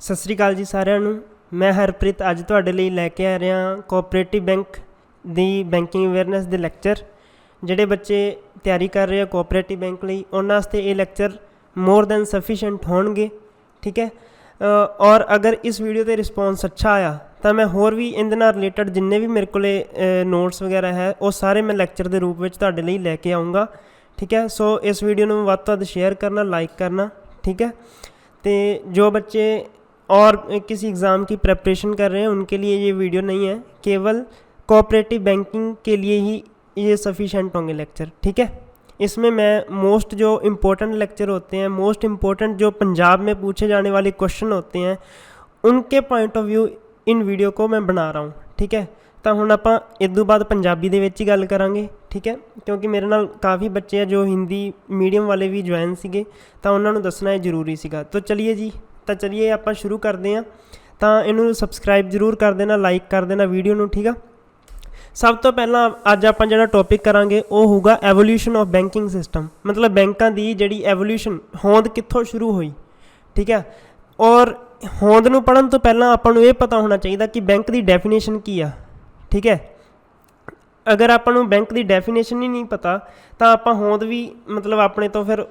ਸਤਿ ਸ਼੍ਰੀ ਅਕਾਲ ਜੀ ਸਾਰਿਆਂ ਨੂੰ। ਮੈਂ ਹਰਪ੍ਰੀਤ ਅੱਜ ਤੁਹਾਡੇ ਲਈ ਲੈ ਕੇ ਆ ਰਿਹਾ ਕੋਆਪਰੇਟਿਵ ਬੈਂਕ ਦੀ ਬੈਂਕਿੰਗ ਅਵੇਅਰਨੈਸ ਦੇ ਲੈਕਚਰ। ਜਿਹੜੇ ਬੱਚੇ ਤਿਆਰੀ ਕਰ ਰਹੇ ਆ ਕੋਆਪਰੇਟਿਵ ਬੈਂਕ ਲਈ ਉਹਨਾਂ ਵਾਸਤੇ ਇਹ ਲੈਕਚਰ ਮੋਰ ਦੈਨ ਸਫੀਸ਼ੈਂਟ ਹੋਣਗੇ, ਠੀਕ ਹੈ। ਔਰ ਅਗਰ ਇਸ ਵੀਡੀਓ 'ਤੇ ਰਿਸਪੌਂਸ ਅੱਛਾ ਆਇਆ ਤਾਂ ਮੈਂ ਹੋਰ ਵੀ ਇਹਦੇ ਨਾਲ ਰਿਲੇਟਡ ਜਿੰਨੇ ਵੀ ਮੇਰੇ ਕੋਲ ਨੋਟਸ ਵਗੈਰਾ ਹੈ ਉਹ ਸਾਰੇ ਮੈਂ ਲੈਕਚਰ ਦੇ ਰੂਪ ਵਿੱਚ ਤੁਹਾਡੇ ਲਈ ਲੈ ਕੇ ਆਊਂਗਾ, ठीक है। सो इस वीडियो में ਵੱਧ ਤੋਂ ਵੱਧ शेयर करना, लाइक करना, ठीक है। तो जो बच्चे और किसी एग्ज़ाम की प्रेपरेशन कर रहे हैं उनके लिए ये वीडियो नहीं है, केवल कोऑपरेटिव बैंकिंग के लिए ही ये सफिशेंट होंगे लेक्चर, ठीक है। इसमें मैं मोस्ट जो इम्पोर्टेंट लेक्चर होते हैं, मोस्ट इम्पोर्टेंट जो पंजाब में पूछे जाने वाले क्वेश्चन होते हैं, उनके point of view in video को मैं बना रहा हूँ, ठीक है। तो हुण आपां इस तों बाद पंजाबी दे विच ही गल करांगे, ठीक है, क्योंकि मेरे नाल काफ़ी बच्चे जो हिंदी मीडियम वाले भी ज्वाइन सीगे तो उन्होंने दसना ये जरूरी सीगा। तो चलिए जी, तो चलिए आपां शुरू करते हैं। तो इनू सबसक्राइब जरूर कर देना, लाइक कर देना वीडियो नू, ठीक है। सब तो पहला अज आपां जिहड़ा टॉपिक करांगे वो होगा एवोल्यूशन ऑफ बैंकिंग सिस्टम, मतलब बैंकों की जिहड़ी एवोल्यूशन होंद कित्थों शुरू हुई, ठीक है। और होंद नू पढ़न तो पहला आपां नू ये पता होना चाहिए कि बैंक की डेफिनेशन की आ, ठीक है। अगर आपां नू बैंक की डेफिनेशन ही नहीं पता तो आपां होंद भी मतलब अपने तो फिर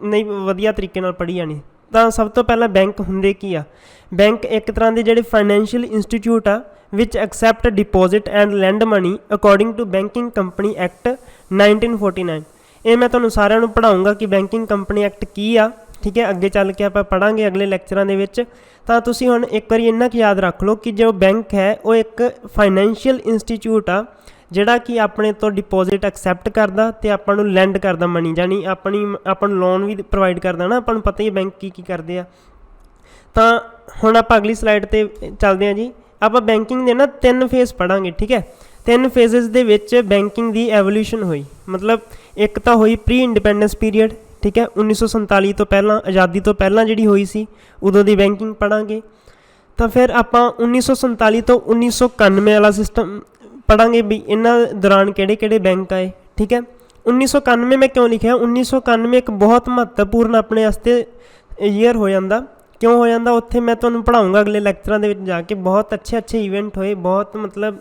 नहीं वधिया तरीके नाल पढ़ी जानी। तो सब तो पहला बैंक हुंदे की आ? बैंक एक तरह के जिहड़े फाइनैंशियल इंस्टीट्यूट आ which accept deposit and lend money according to banking company act 1949। ये मैं तुहानूं सारिਆਂ ਨੂੰ पढ़ाऊँगा कि बैंकिंग कंपनी एक्ट की आ, ठीक है। अगे चल के आप पढ़ांगे अगले लैक्चरां दे विच। तो तुसीं हुण एक बार इन्ना क याद रख लो कि जो बैंक है वो एक फाइनैंशियल इंस्टीट्यूट आ जिहड़ा कि अपने तो डिपोजिट एक्सैप्ट करदा ते आपां नूं लैंड करदा मनी, जानी अपनी आपां नूं लोन भी प्रोवाइड करदा ना। आपां नूं पता ही बैंक की करदे आ। तो हुण आपां अगली स्लाइड ते चलदे हां जी। आपां बैंकिंग दे ना 3 फेज़ पढ़ांगे, ठीक है। 3 फेजेस दे विच बैंकिंग दी एवोल्यूशन हुई, मतलब एक तो हुई प्री इंडिपेंडेंस पीरीयड, ठीक है, 1947 तो पहला, आज़ादी तो पहला जिहड़ी हुई सी उदों दी बैंकिंग पढ़ांगे। तो फिर आपां 1947 तो 1991 वाला सिस्टम पढ़ांगे भी इन्हां दौरान किहड़े बैंक आए, ठीक है। 1991 में क्यों लिखा? 1991 एक बहुत महत्वपूर्ण अपने वास्ते ईयर हो जाता। क्यों हो जाता? उत्थे मैं तुहानूं पढ़ाऊँगा अगले लैक्चरां दे विच जाके। बहुत अच्छे इवेंट होए, बहुत मतलब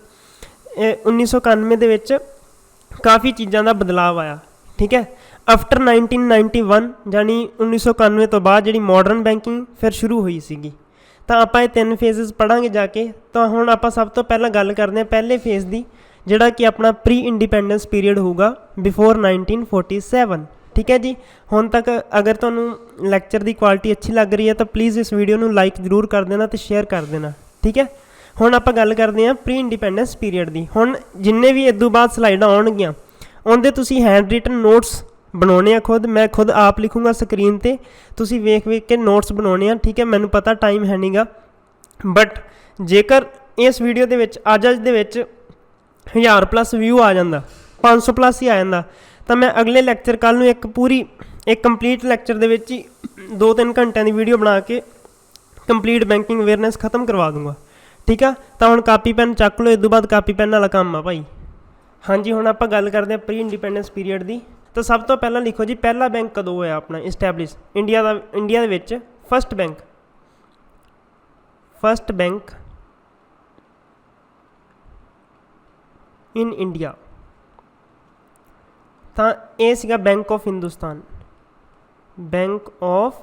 1991 दे विच काफ़ी चीज़ां दा बदलाव आया, ठीक है। आफ्टर 1991 यानी 1991 तो बाद जिहड़ी मॉडर्न बैंकिंग फिर शुरू हुई सीगी। तो आपां ये 3 फेजेस पढ़ांगे जाके। तो हुण आपां सब तो पहला गल करदे हां पहले फेज़ दी, जिहड़ा कि अपना प्री इंडिपेंडेंस पीरीयड होगा बिफोर 1947, ठीक है जी। हुण तक अगर तुहानूं लैक्चर की क्वालिटी अच्छी लग रही है तो प्लीज़ इस वीडियो नूं लाइक जरूर कर देना तो शेयर कर देना, ठीक है। हुण आपां गल करदे हां प्री इंडिपेंडेंस पीरीयड दी। हुण जिन्ने भी इस तों बाद स्लाइडां आउणगीਆਂ उहदे तुसीं हैंड रिटन नोट्स बनाने आ, खुद मैं खुद आप लिखूँगा स्क्रीन पर, तुसीं वेख के नोट्स बनाने आ, ठीक है। मैनूं पता टाइम है नहीं गा, बट जेकर इस वीडियो दे विच अज दे विच 1000+ व्यू आ जांदा, 500+ ही आ जांदा, तो मैं अगले लैक्चर कल नूं एक कंप्लीट लैक्चर दे विच ही 2-3 घंटिਆਂ की वीडियो बना के कंप्लीट बैंकिंग अवेयरनेस खत्म करवा दूँगा, ठीक है। तो हुण कापी पैन चक लो, इस तों बाद कापी पैन वाला काम आ भाई। हाँ जी, हुण आपां गल करदे प्री इंडिपेंडेंस पीरीयड दी। तो सब तो पहला लिखो जी पहला बैंक कदों होया अपना establish India they which? First bank in India. तो ये सीगा bank of Hindustan, bank of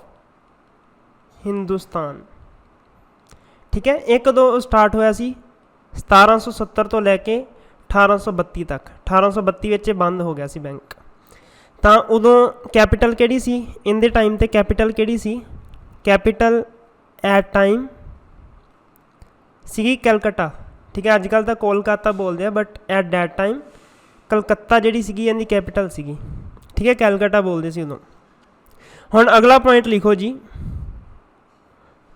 Hindustan, ठीक है। ये कदों स्टार्ट होया सी? 1770 तो लैके 1832 तक। 1832 विच बंद हो गया सी बैंक। तो उदों कैपिटल किहड़ी सी? इनदे टाइम ते कैपिटल किहड़ी सी? कैपिटल एट टाइम सीगी कैलकटा, ठीक है। अजकल तो कोलकाता बोलते हैं, but at that time Calcutta जिहड़ी सीगी इहदी कैपिटल सीगी, ठीक है। कैलकटा बोलते सी उदों। हुण अगला पॉइंट लिखो जी,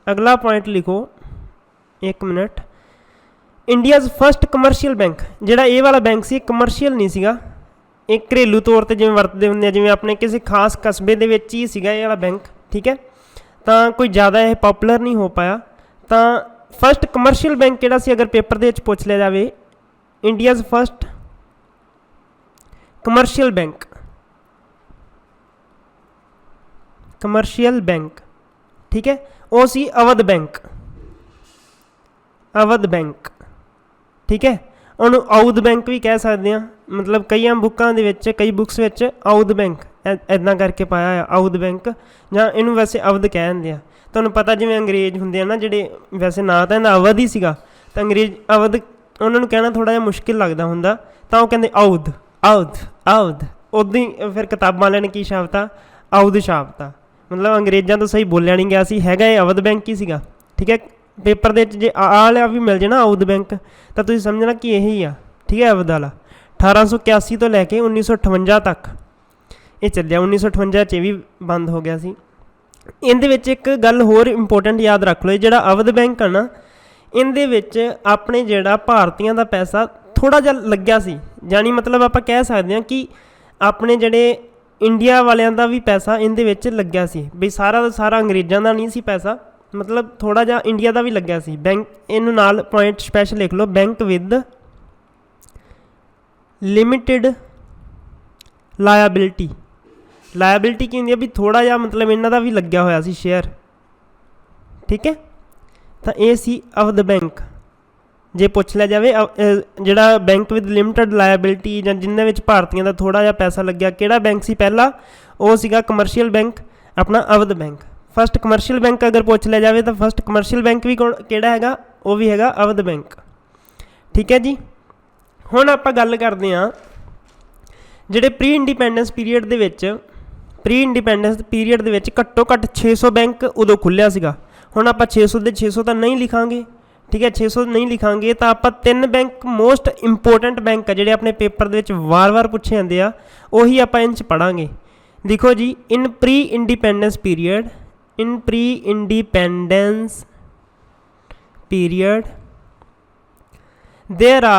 अगला पॉइंट लिखो, 1 minute. India's first commercial bank, जिहड़ा ये वाला बैंक सी कमर्शियल नहीं सीगा, एक घरेलू तौर पर जिवें वरतदे हुंदे जिवें अपने किसी खास कस्बे दे विच ही सीगा ये वाला बैंक, ठीक है। तो कोई ज़्यादा यह पॉपूलर नहीं हो पाया। तो फस्ट कमर्शियल बैंक किहड़ा सी अगर पेपर दे विच पुछ लिया जाए, इंडियाज़ फस्ट कमर्शियल बैंक, ठीक है। ਉਹ ਸੀ ਅਵਧ ਬੈਂਕ। ਅਵਧ ਬੈਂਕ, ਠੀਕ ਹੈ। ਉਹਨੂੰ ਔਧ ਬੈਂਕ ਵੀ ਕਹਿ ਸਕਦੇ ਹਾਂ, ਮਤਲਬ ਕਈਆਂ ਬੁੱਕਾਂ ਦੇ ਵਿੱਚ, ਕਈ ਬੁੱਕਸ ਵਿੱਚ ਔਧ ਬੈਂਕ ਇੱਦਾਂ ਕਰਕੇ ਪਾਇਆ ਆ, ਔਧ ਬੈਂਕ, ਜਾਂ ਇਹਨੂੰ ਵੈਸੇ ਅਵਧ ਕਹਿ ਦਿੰਦੇ ਆ। ਤੁਹਾਨੂੰ ਪਤਾ ਜਿਵੇਂ ਅੰਗਰੇਜ਼ ਹੁੰਦੇ ਆ ਨਾ ਜਿਹੜੇ, ਵੈਸੇ ਨਾਂ ਤਾਂ ਇਹਦਾ ਅਵਧ ਹੀ ਸੀਗਾ, ਤਾਂ ਅੰਗਰੇਜ਼ ਅਵਧ ਉਹਨਾਂ ਨੂੰ ਕਹਿਣਾ ਥੋੜ੍ਹਾ ਜਿਹਾ ਮੁਸ਼ਕਿਲ ਲੱਗਦਾ ਹੁੰਦਾ, ਤਾਂ ਉਹ ਕਹਿੰਦੇ ਔਧ ਔਧ ਔਧ। ਉੱਦਾਂ ਹੀ ਫਿਰ ਕਿਤਾਬਾਂ ਵਾਲਿਆਂ ਨੇ ਕੀ ਛਾਪਤਾ, ਔਧ ਛਾਪਤਾ, ਮਤਲਬ ਅੰਗਰੇਜ਼ਾਂ ਤੋਂ ਸਹੀ ਬੋਲਿਆ ਨਹੀਂ ਗਿਆ ਸੀ, ਹੈਗਾ ਇਹ ਅਵਧ ਬੈਂਕ ਹੀ ਸੀਗਾ, ਠੀਕ ਹੈ। ਪੇਪਰ ਦੇ ਵਿੱਚ ਜੇ ਆ ਵਾਲਾ ਵੀ ਮਿਲ ਜਾਏ ਨਾ ਔਧ ਬੈਂਕ, ਤਾਂ ਤੁਸੀਂ ਸਮਝਣਾ ਕਿ ਇਹੀ ਆ, ਠੀਕ ਹੈ, ਅਵਧ ਵਾਲਾ। 1881 ਤੋਂ ਲੈ ਕੇ 1958 ਤੱਕ ਇਹ ਚੱਲਿਆ, 1958 'ਚ ਇਹ ਵੀ ਬੰਦ ਹੋ ਗਿਆ ਸੀ। ਇਹਦੇ ਵਿੱਚ ਇੱਕ ਗੱਲ ਹੋਰ ਇੰਪੋਰਟੈਂਟ ਯਾਦ ਰੱਖ ਲਓ, ਇਹ ਜਿਹੜਾ ਅਵਧ ਬੈਂਕ ਆ ਨਾ, ਇਹਦੇ ਵਿੱਚ ਆਪਣੇ ਜਿਹੜਾ ਭਾਰਤੀਆਂ ਦਾ ਪੈਸਾ ਥੋੜ੍ਹਾ ਜਿਹਾ ਲੱਗਿਆ ਸੀ, ਜਾਣੀ ਮਤਲਬ ਆਪਾਂ ਕਹਿ ਸਕਦੇ ਹਾਂ ਕਿ ਆਪਣੇ ਜਿਹੜੇ ਇੰਡੀਆ ਵਾਲਿਆਂ ਦਾ ਵੀ ਪੈਸਾ ਇਹਦੇ ਵਿੱਚ ਲੱਗਿਆ ਸੀ, ਬਈ ਸਾਰਾ ਦਾ ਸਾਰਾ ਅੰਗਰੇਜ਼ਾਂ ਦਾ ਨਹੀਂ ਸੀ ਪੈਸਾ, ਮਤਲਬ ਥੋੜ੍ਹਾ ਜਿਹਾ ਇੰਡੀਆ ਦਾ ਵੀ ਲੱਗਿਆ ਸੀ। ਬੈਂਕ, ਇਹਨੂੰ ਨਾਲ ਪੁਆਇੰਟ ਸਪੈਸ਼ਲ ਲਿਖ ਲਓ, bank with limited liability. Liability ਕੀ ਹੁੰਦੀ ਹੈ, ਵੀ ਥੋੜ੍ਹਾ ਜਿਹਾ ਮਤਲਬ ਇਹਨਾਂ ਦਾ ਵੀ ਲੱਗਿਆ ਹੋਇਆ ਸੀ ਸ਼ੇਅਰ, ਠੀਕ ਹੈ। ਤਾਂ ਇਹ ਸੀ ਅਵਧ ਬੈਂਕ। ਜੇ ਪੁੱਛ ਲਿਆ ਜਾਵੇ ਜਿਹੜਾ ਬੈਂਕ ਵਿਦ ਲਿਮਿਟਡ ਲਾਇਬਿਲਿਟੀ, ਜਾਂ ਜਿਨ੍ਹਾਂ ਵਿੱਚ ਭਾਰਤੀਆਂ ਦਾ ਥੋੜ੍ਹਾ ਜਿਹਾ ਪੈਸਾ ਲੱਗਿਆ, ਕਿਹੜਾ ਬੈਂਕ ਸੀ ਪਹਿਲਾ, ਉਹ ਸੀਗਾ ਕਮਰਸ਼ੀਅਲ ਬੈਂਕ, ਆਪਣਾ Awadh bank. First commercial bank ਅਗਰ ਪੁੱਛ ਲਿਆ ਜਾਵੇ ਤਾਂ ਫਸਟ ਕਮਰਸ਼ੀਅਲ ਬੈਂਕ ਵੀ ਕਿਹੜਾ ਹੈਗਾ, ਉਹ ਵੀ ਹੈਗਾ ਅਵਧ ਬੈਂਕ, ਠੀਕ ਹੈ ਜੀ। ਹੁਣ ਆਪਾਂ ਗੱਲ ਕਰਦੇ ਹਾਂ ਜਿਹੜੇ ਪ੍ਰੀ ਇੰਡੀਪੈਂਡੈਂਸ ਪੀਰੀਅਡ ਦੇ ਵਿੱਚ, ਪ੍ਰੀ ਇੰਡੀਪੈਂਡੈਂਸ ਪੀਰੀਅਡ ਦੇ ਵਿੱਚ ਘੱਟੋ ਘੱਟ 600 ਬੈਂਕ ਉਦੋਂ ਖੁੱਲ੍ਹਿਆ ਸੀਗਾ। ਹੁਣ ਆਪਾਂ 600 ਦੇ 600 ਤਾਂ ਨਹੀਂ ਲਿਖਾਂਗੇ, ਠੀਕ ਹੈ, 600 ਨਹੀਂ ਲਿਖਾਂਗੇ, ਤਾਂ ਆਪਾਂ 3 ਬੈਂਕ ਮੋਸਟ ਇੰਪੋਰਟੈਂਟ ਬੈਂਕ ਆ ਜਿਹੜੇ ਆਪਣੇ ਪੇਪਰ ਦੇ ਵਿੱਚ ਵਾਰ-ਵਾਰ ਪੁੱਛੇ ਜਾਂਦੇ ਆ, ਉਹੀ ਆਪਾਂ ਇਹਨਾਂ 'ਚ ਪੜ੍ਹਾਂਗੇ। ਦੇਖੋ ਜੀ, in pre independence period, in pre-independence period there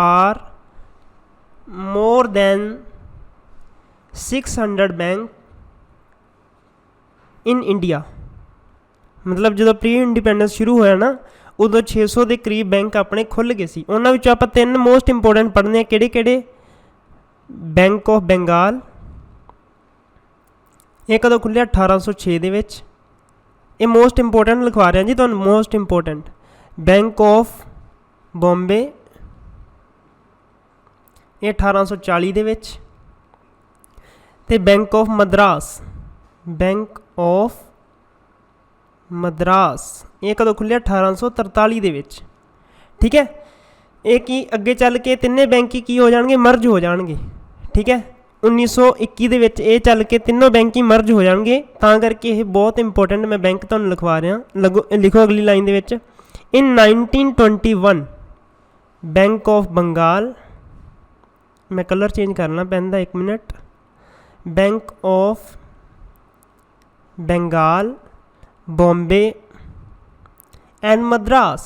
are more than 600 bank in India। ਮਤਲਬ ਜਦੋਂ ਪ੍ਰੀ ਇੰਡੀਪੈਂਡੈਂਸ ਸ਼ੁਰੂ ਹੋਇਆ ਨਾ, ਉਦੋਂ 600 ਦੇ ਕਰੀਬ ਬੈਂਕ ਆਪਣੇ ਖੁੱਲ੍ਹ ਗਏ ਸੀ। ਉਹਨਾਂ ਵਿੱਚੋਂ ਆਪਾਂ 3 ਮੋਸਟ ਇੰਪੋਰਟੈਂਟ ਪੜ੍ਹਨੇ ਆ, ਕਿਹੜੇ ਕਿਹੜੇ, ਬੈਂਕ ਆਫ ਬੰਗਾਲ, ਇਹ ਕਦੋਂ ਖੁੱਲ੍ਹਿਆ, 1806 ਦੇ ਵਿੱਚ। ਇਹ ਮੋਸਟ ਇੰਪੋਰਟੈਂਟ ਲਿਖਵਾ ਰਿਹਾ ਜੀ ਤੁਹਾਨੂੰ, most important. Bank of Bombay, ਇਹ 1840 ਦੇ ਵਿੱਚ। ਅਤੇ bank of Madras, bank of Madras, ਇਹ ਕਦੋਂ ਖੁੱਲ੍ਹਿਆ, 1843 ਦੇ ਵਿੱਚ, ਠੀਕ ਹੈ। ਇਹ ਕੀ ਅੱਗੇ ਚੱਲ ਕੇ ਤਿੰਨੇ ਬੈਂਕ ਹੀ ਕੀ ਹੋ ਜਾਣਗੇ, ਮਰਜ ਹੋ ਜਾਣਗੇ, ਠੀਕ ਹੈ। 1921 ਦੇ ਵਿੱਚ ਇਹ ਚੱਲ ਕੇ ਤਿੰਨੋਂ ਬੈਂਕ ਹੀ ਮਰਜ ਹੋ ਜਾਣਗੇ, ਤਾਂ ਕਰਕੇ ਇਹ ਬਹੁਤ ਇੰਪੋਰਟੈਂਟ ਮੈਂ ਬੈਂਕ ਤੁਹਾਨੂੰ ਲਿਖਵਾ ਰਿਹਾ। ਲਿਖੋ ਅਗਲੀ ਲਾਈਨ ਦੇ ਵਿੱਚ, ਇਨ 1921 ਬੈਂਕ ਆਫ ਬੰਗਾਲ, ਮੈਂ ਕਲਰ ਚੇਂਜ ਕਰਨਾ ਪੈਂਦਾ, 1 minute, bank of Bengal, Bombay and Madras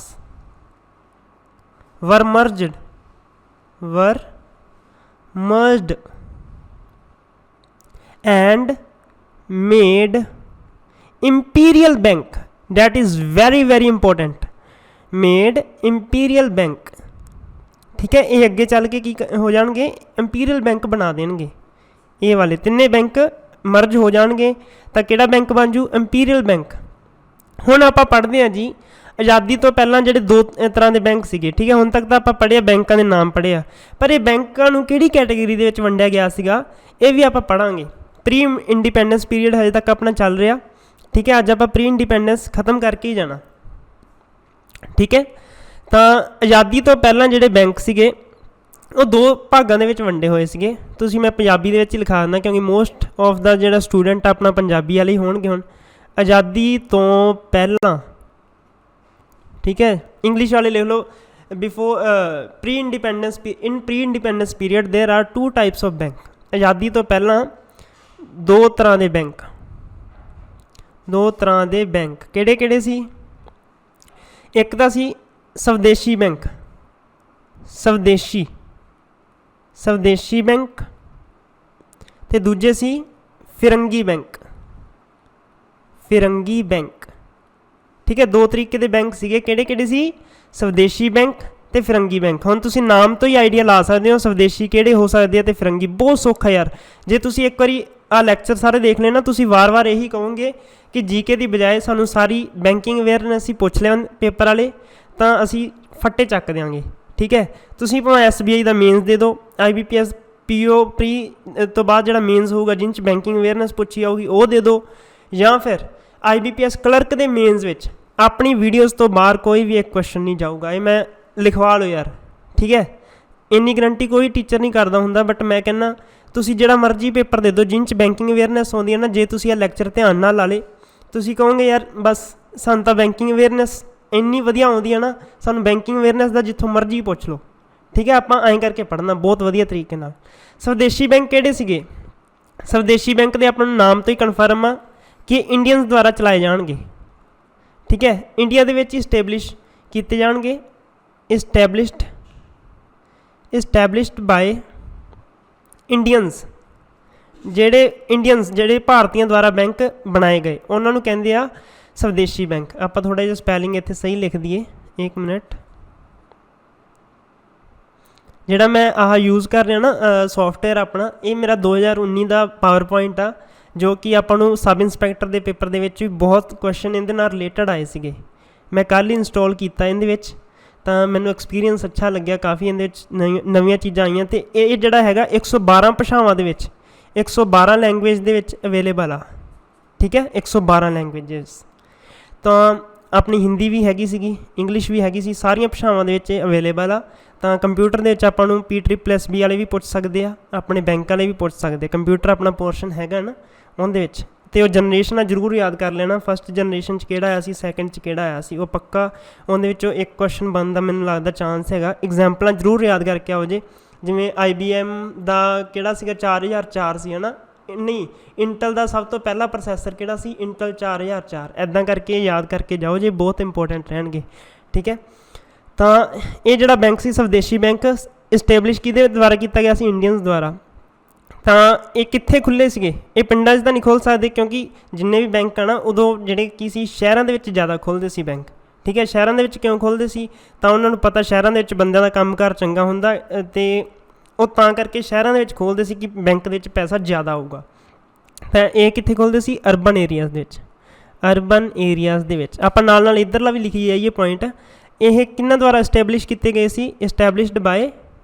were merged and made imperial bank, that is very very important, made imperial bank, ठीक है। ये अगे चल के की हो जाएंगे, इंपीरियल बैंक बना देंगे, ये वाले तिन्ने बैंक मर्ज हो जाएंगे, तो किहड़ा बैंक बन जू, इंपीरियल बैंक। हुण आपां पढ़दे हां जी, आज़ादी तो पहलां जिहड़े 2 तरह के बैंक सीगे, ठीक है। हुण तक तो आपां पढ़िया बैंकां दे नाम पढ़िया, पर ये बैंकां नूं किहड़ी कैटेगरी दे विच वंडिया गया सीगा, ये भी आपां पढ़ांगे। प्री इंडिपेंडेंस पीरीयड हजे तक अपना चल रहा, ठीक है। अज आप प्री इंडिपेंडेंस खत्म करके ही जाना, ठीक है। तो आज़ादी तो पहलां जिहड़े बैंक सीगे वो 2 भागां दे विच वंडे होए सीगे। तुसीं मैं पंजाबी दे विच ही लिखा दिंदा, क्योंकि मोस्ट ऑफ द जिहड़ा स्टूडेंट अपना पंजाबी वाले होणगे। हुण आज़ादी तो पहलां, ठीक है, इंग्लिश वाले लिख लो, before pre independence, in pre independence period there are 2 types of bank. आज़ादी तो पहलां 2 तरह के बैंक, 2 तरह के बैंक किहड़े किहड़े सी, एक तो सी स्वदेशी बैंक, स्वदेशी बैंक, ते दूजे सी फिरंगी बैंक, ठीक है। 2 तरीके के बैंक सीगे, किहड़े किहड़े सी, स्वदेशी बैंक ते फिरंगी बैंक। हुण तुसीं नाम तो ही आइडिया ला सकते हो स्वदेशी किहड़े हो सकते हैं ते फिरंगी। बहुत सौखा यार, जे तुसीं एक बारी ਆ ਲੈਕਚਰ ਸਾਰੇ ਦੇਖ ਲੈਣਾ, ਤੁਸੀਂ ਵਾਰ-ਵਾਰ ਇਹੀ ਕਹੋਗੇ ਕਿ ਜੀਕੇ ਦੀ ਬਜਾਏ ਸਾਨੂੰ ਸਾਰੀ ਬੈਂਕਿੰਗ ਅਵੇਅਰਨੈਸ ਹੀ ਪੁੱਛ ਲੈਣ ਪੇਪਰ ਵਾਲੇ, ਤਾਂ ਅਸੀਂ ਫੱਟੇ ਚੱਕ ਦਿਆਂਗੇ। ਠੀਕ ਹੈ, ਤੁਸੀਂ ਭਾਵੇਂ SBI ਦਾ ਮੇਨਸ ਦੇ ਦਿਓ, IBPS PO ਪ੍ਰੀ ਤੋਂ ਬਾਅਦ ਜਿਹੜਾ ਮੇਨਸ ਹੋਊਗਾ ਜਿਨ 'ਚ ਬੈਂਕਿੰਗ ਅਵੇਅਰਨੈਸ ਪੁੱਛੀ ਜਾਊਗੀ ਉਹ ਦੇ ਦਿਓ, ਜਾਂ ਫਿਰ IBPS ਕਲਰਕ ਦੇ ਮੇਨਸ ਵਿੱਚ ਆਪਣੀ ਵੀਡੀਓਜ਼ ਤੋਂ ਬਾਹਰ ਕੋਈ ਵੀ ਇੱਕ ਕੁਐਸਚਨ ਨਹੀਂ ਜਾਊਗਾ। ਇਹ ਮੈਂ ਲਿਖਵਾ ਲਓ ਯਾਰ, ਠੀਕ ਹੈ। ਇੰਨੀ ਗਰੰਟੀ ਕੋਈ ਟੀਚਰ ਨਹੀਂ ਕਰਦਾ ਹੁੰਦਾ, ਬਟ ਮੈਂ ਕਹਿੰਦਾ ਤੁਸੀਂ ਜਿਹੜਾ ਮਰਜ਼ੀ ਪੇਪਰ ਦੇ ਦਿਓ ਜਿਨ 'ਚ ਬੈਂਕਿੰਗ ਅਵੇਅਰਨੈਸ ਆਉਂਦੀ ਹੈ ਨਾ, ਜੇ ਤੁਸੀਂ ਇਹ ਲੈਕਚਰ ਧਿਆਨ ਨਾਲ ਲਾ ਲਏ, ਤੁਸੀਂ ਕਹੋਗੇ ਯਾਰ ਬਸ ਸਾਨੂੰ ਤਾਂ ਬੈਂਕਿੰਗ ਅਵੇਅਰਨੈਸ ਇੰਨੀ ਵਧੀਆ ਆਉਂਦੀ ਹੈ ਨਾ, ਸਾਨੂੰ ਬੈਂਕਿੰਗ ਅਵੇਅਰਨੈਸ ਦਾ ਜਿੱਥੋਂ ਮਰਜ਼ੀ ਪੁੱਛ ਲਓ। ਠੀਕ ਹੈ, ਆਪਾਂ ਐਂ ਕਰਕੇ ਪੜ੍ਹਨਾ ਬਹੁਤ ਵਧੀਆ ਤਰੀਕੇ ਨਾਲ। ਸਵਦੇਸ਼ੀ ਬੈਂਕ ਕਿਹੜੇ ਸੀਗੇ? ਸਵਦੇਸ਼ੀ ਬੈਂਕ ਦੇ ਆਪਾਂ ਨੂੰ ਨਾਮ ਤੋਂ ਹੀ ਕਨਫਰਮ ਆ ਕਿ ਇੰਡੀਅਨਸ ਦੁਆਰਾ ਚਲਾਏ ਜਾਣਗੇ। ਠੀਕ ਹੈ, ਇੰਡੀਆ ਦੇ ਵਿੱਚ ਇਸਟੈਬਲਿਸ਼ ਕੀਤੇ ਜਾਣਗੇ, ਇਸਟੈਬਲਿਸ਼ਡ ਬਾਏ ਇੰਡੀਅਨਸ। ਜਿਹੜੇ ਭਾਰਤੀਆਂ ਦੁਆਰਾ ਬੈਂਕ ਬਣਾਏ ਗਏ ਉਹਨਾਂ ਨੂੰ ਕਹਿੰਦੇ ਆ ਸਵਦੇਸ਼ੀ ਬੈਂਕ। ਆਪਾਂ ਥੋੜ੍ਹਾ ਜਿਹਾ ਸਪੈਲਿੰਗ ਇੱਥੇ ਸਹੀ ਲਿਖ ਦਈਏ, 1 ਮਿੰਟ। ਜਿਹੜਾ ਮੈਂ ਆਹ ਯੂਜ਼ ਕਰ ਰਿਹਾ ਨਾ ਸੋਫਟਵੇਅਰ ਆਪਣਾ, ਇਹ ਮੇਰਾ 2019 ਦਾ ਪਾਵਰ ਪੁਆਇੰਟ ਆ, ਜੋ ਕਿ ਆਪਾਂ ਨੂੰ ਸਬ ਇੰਸਪੈਕਟਰ ਦੇ ਪੇਪਰ ਦੇ ਵਿੱਚ ਵੀ ਬਹੁਤ ਕੁਐਸਚਨ ਇਹਦੇ ਨਾਲ ਰਿਲੇਟਡ ਆਏ ਸੀਗੇ। ਮੈਂ ਕੱਲ੍ਹ ਹੀ ਇੰਸਟਾਲ ਕੀਤਾ ਇਹਦੇ ਵਿੱਚ, ਤਾਂ ਮੈਨੂੰ ਐਕਸਪੀਰੀਅੰਸ ਅੱਛਾ ਲੱਗਿਆ ਕਾਫੀ। ਇਹਦੇ ਵਿੱਚ ਨਵੀਆਂ ਚੀਜ਼ਾਂ ਆਈਆਂ, ਅਤੇ ਇਹ ਜਿਹੜਾ ਹੈਗਾ 112 ਭਾਸ਼ਾਵਾਂ ਦੇ ਵਿੱਚ, 112 ਲੈਂਗੁਏਜ ਦੇ ਵਿੱਚ ਅਵੇਲੇਬਲ ਆ। ਠੀਕ ਹੈ, 112 ਲੈਂਗੁਏਜਸ। ਤਾਂ ਆਪਣੀ ਹਿੰਦੀ ਵੀ ਹੈਗੀ ਸੀਗੀ, ਇੰਗਲਿਸ਼ ਵੀ ਹੈਗੀ ਸੀ, ਸਾਰੀਆਂ ਭਾਸ਼ਾਵਾਂ ਦੇ ਵਿੱਚ ਇਹ ਅਵੇਲੇਬਲ ਆ। ਤਾਂ ਕੰਪਿਊਟਰ ਦੇ ਵਿੱਚ ਆਪਾਂ ਨੂੰ PSSB ਵਾਲੇ ਵੀ ਪੁੱਛ ਸਕਦੇ ਆ, ਆਪਣੇ ਬੈਂਕ ਵਾਲੇ ਵੀ ਪੁੱਛ ਸਕਦੇ। ਕੰਪਿਊਟਰ ਆਪਣਾ ਪੋਰਸ਼ਨ ਹੈਗਾ ਨਾ ਉਹਦੇ ਵਿੱਚ, ਅਤੇ ਉਹ ਜਨਰੇਸ਼ਨਾਂ ਜ਼ਰੂਰ ਯਾਦ ਕਰ ਲੈਣਾ, ਫਸਟ ਜਨਰੇਸ਼ਨ 'ਚ ਕਿਹੜਾ ਆਇਆ ਸੀ, ਸੈਕਿੰਡ 'ਚ ਕਿਹੜਾ ਆਇਆ ਸੀ, ਉਹ ਪੱਕਾ ਉਹਦੇ ਵਿੱਚੋਂ ਇੱਕ ਕੁਐਸਚਨ ਬਣਨ ਦਾ ਮੈਨੂੰ ਲੱਗਦਾ ਚਾਂਸ ਹੈਗਾ। ਐਗਜ਼ਾਮਪਲਾਂ ਜ਼ਰੂਰ ਯਾਦ ਕਰਕੇ ਆਓ ਜੇ, ਜਿਵੇਂ IBM ਦਾ ਕਿਹੜਾ ਸੀਗਾ, 4004 ਸੀ ਹੈ ਨਾ, ਨਹੀਂ ਇੰਟਲ ਦਾ ਸਭ ਤੋਂ ਪਹਿਲਾ ਪ੍ਰੋਸੈਸਰ ਕਿਹੜਾ ਸੀ, ਇੰਟਲ 4004। ਇੱਦਾਂ ਕਰਕੇ ਯਾਦ ਕਰਕੇ ਜਾਓ ਜੇ, ਬਹੁਤ ਇੰਪੋਰਟੈਂਟ ਰਹਿਣਗੇ। ਠੀਕ ਹੈ, ਤਾਂ ਇਹ ਜਿਹੜਾ ਬੈਂਕ ਸੀ ਸਵਦੇਸ਼ੀ ਬੈਂਕ, ਇਸਟੈਬਲਿਸ਼ ਕਿਹਦੇ ਦੁਆਰਾ ਕੀਤਾ ਗਿਆ ਸੀ, ਇੰਡੀਅਨਸ ਦੁਆਰਾ। ਤਾਂ ਇਹ ਕਿੱਥੇ ਖੁੱਲ੍ਹੇ ਸੀਗੇ? ਇਹ ਪਿੰਡਾਂ 'ਚ ਤਾਂ ਨਹੀਂ ਖੁੱਲ੍ਹ ਸਕਦੇ, ਕਿਉਂਕਿ ਜਿੰਨੇ ਵੀ ਬੈਂਕ ਆ ਨਾ ਉਦੋਂ ਜਿਹੜੇ ਕੀ ਸੀ, ਸ਼ਹਿਰਾਂ ਦੇ ਵਿੱਚ ਜ਼ਿਆਦਾ ਖੁੱਲ੍ਹਦੇ ਸੀ ਬੈਂਕ। ਠੀਕ ਹੈ, ਸ਼ਹਿਰਾਂ ਦੇ ਵਿੱਚ ਕਿਉਂ ਖੁੱਲ੍ਹਦੇ ਸੀ? ਤਾਂ ਉਹਨਾਂ ਨੂੰ ਪਤਾ ਸ਼ਹਿਰਾਂ ਦੇ ਵਿੱਚ ਬੰਦਿਆਂ ਦਾ ਕੰਮਕਾਰ ਚੰਗਾ ਹੁੰਦਾ, ਅਤੇ ਉਹ ਤਾਂ ਕਰਕੇ ਸ਼ਹਿਰਾਂ ਦੇ ਵਿੱਚ ਖੋਲ੍ਹਦੇ ਸੀ ਕਿ ਬੈਂਕ ਦੇ ਵਿੱਚ ਪੈਸਾ ਜ਼ਿਆਦਾ ਆਊਗਾ। ਤਾਂ ਇਹ ਕਿੱਥੇ ਖੋਲ੍ਹਦੇ ਸੀ? ਅਰਬਨ ਏਰੀਆਜ਼ ਦੇ ਵਿੱਚ। ਅਰਬਨ ਏਰੀਆਜ਼ ਦੇ ਵਿੱਚ ਆਪਾਂ ਨਾਲ ਇੱਧਰਲਾ ਵੀ ਲਿਖੀ ਜਾਈਏ ਪੁਆਇੰਟ। ਇਹ ਕਿਹਨਾਂ ਦੁਆਰਾ ਇਸਟੈਬਲਿਸ਼ ਕੀਤੇ ਗਏ ਸੀ? ਇਸਟੈਬਲਿਸ਼ਡ ਬਾਏ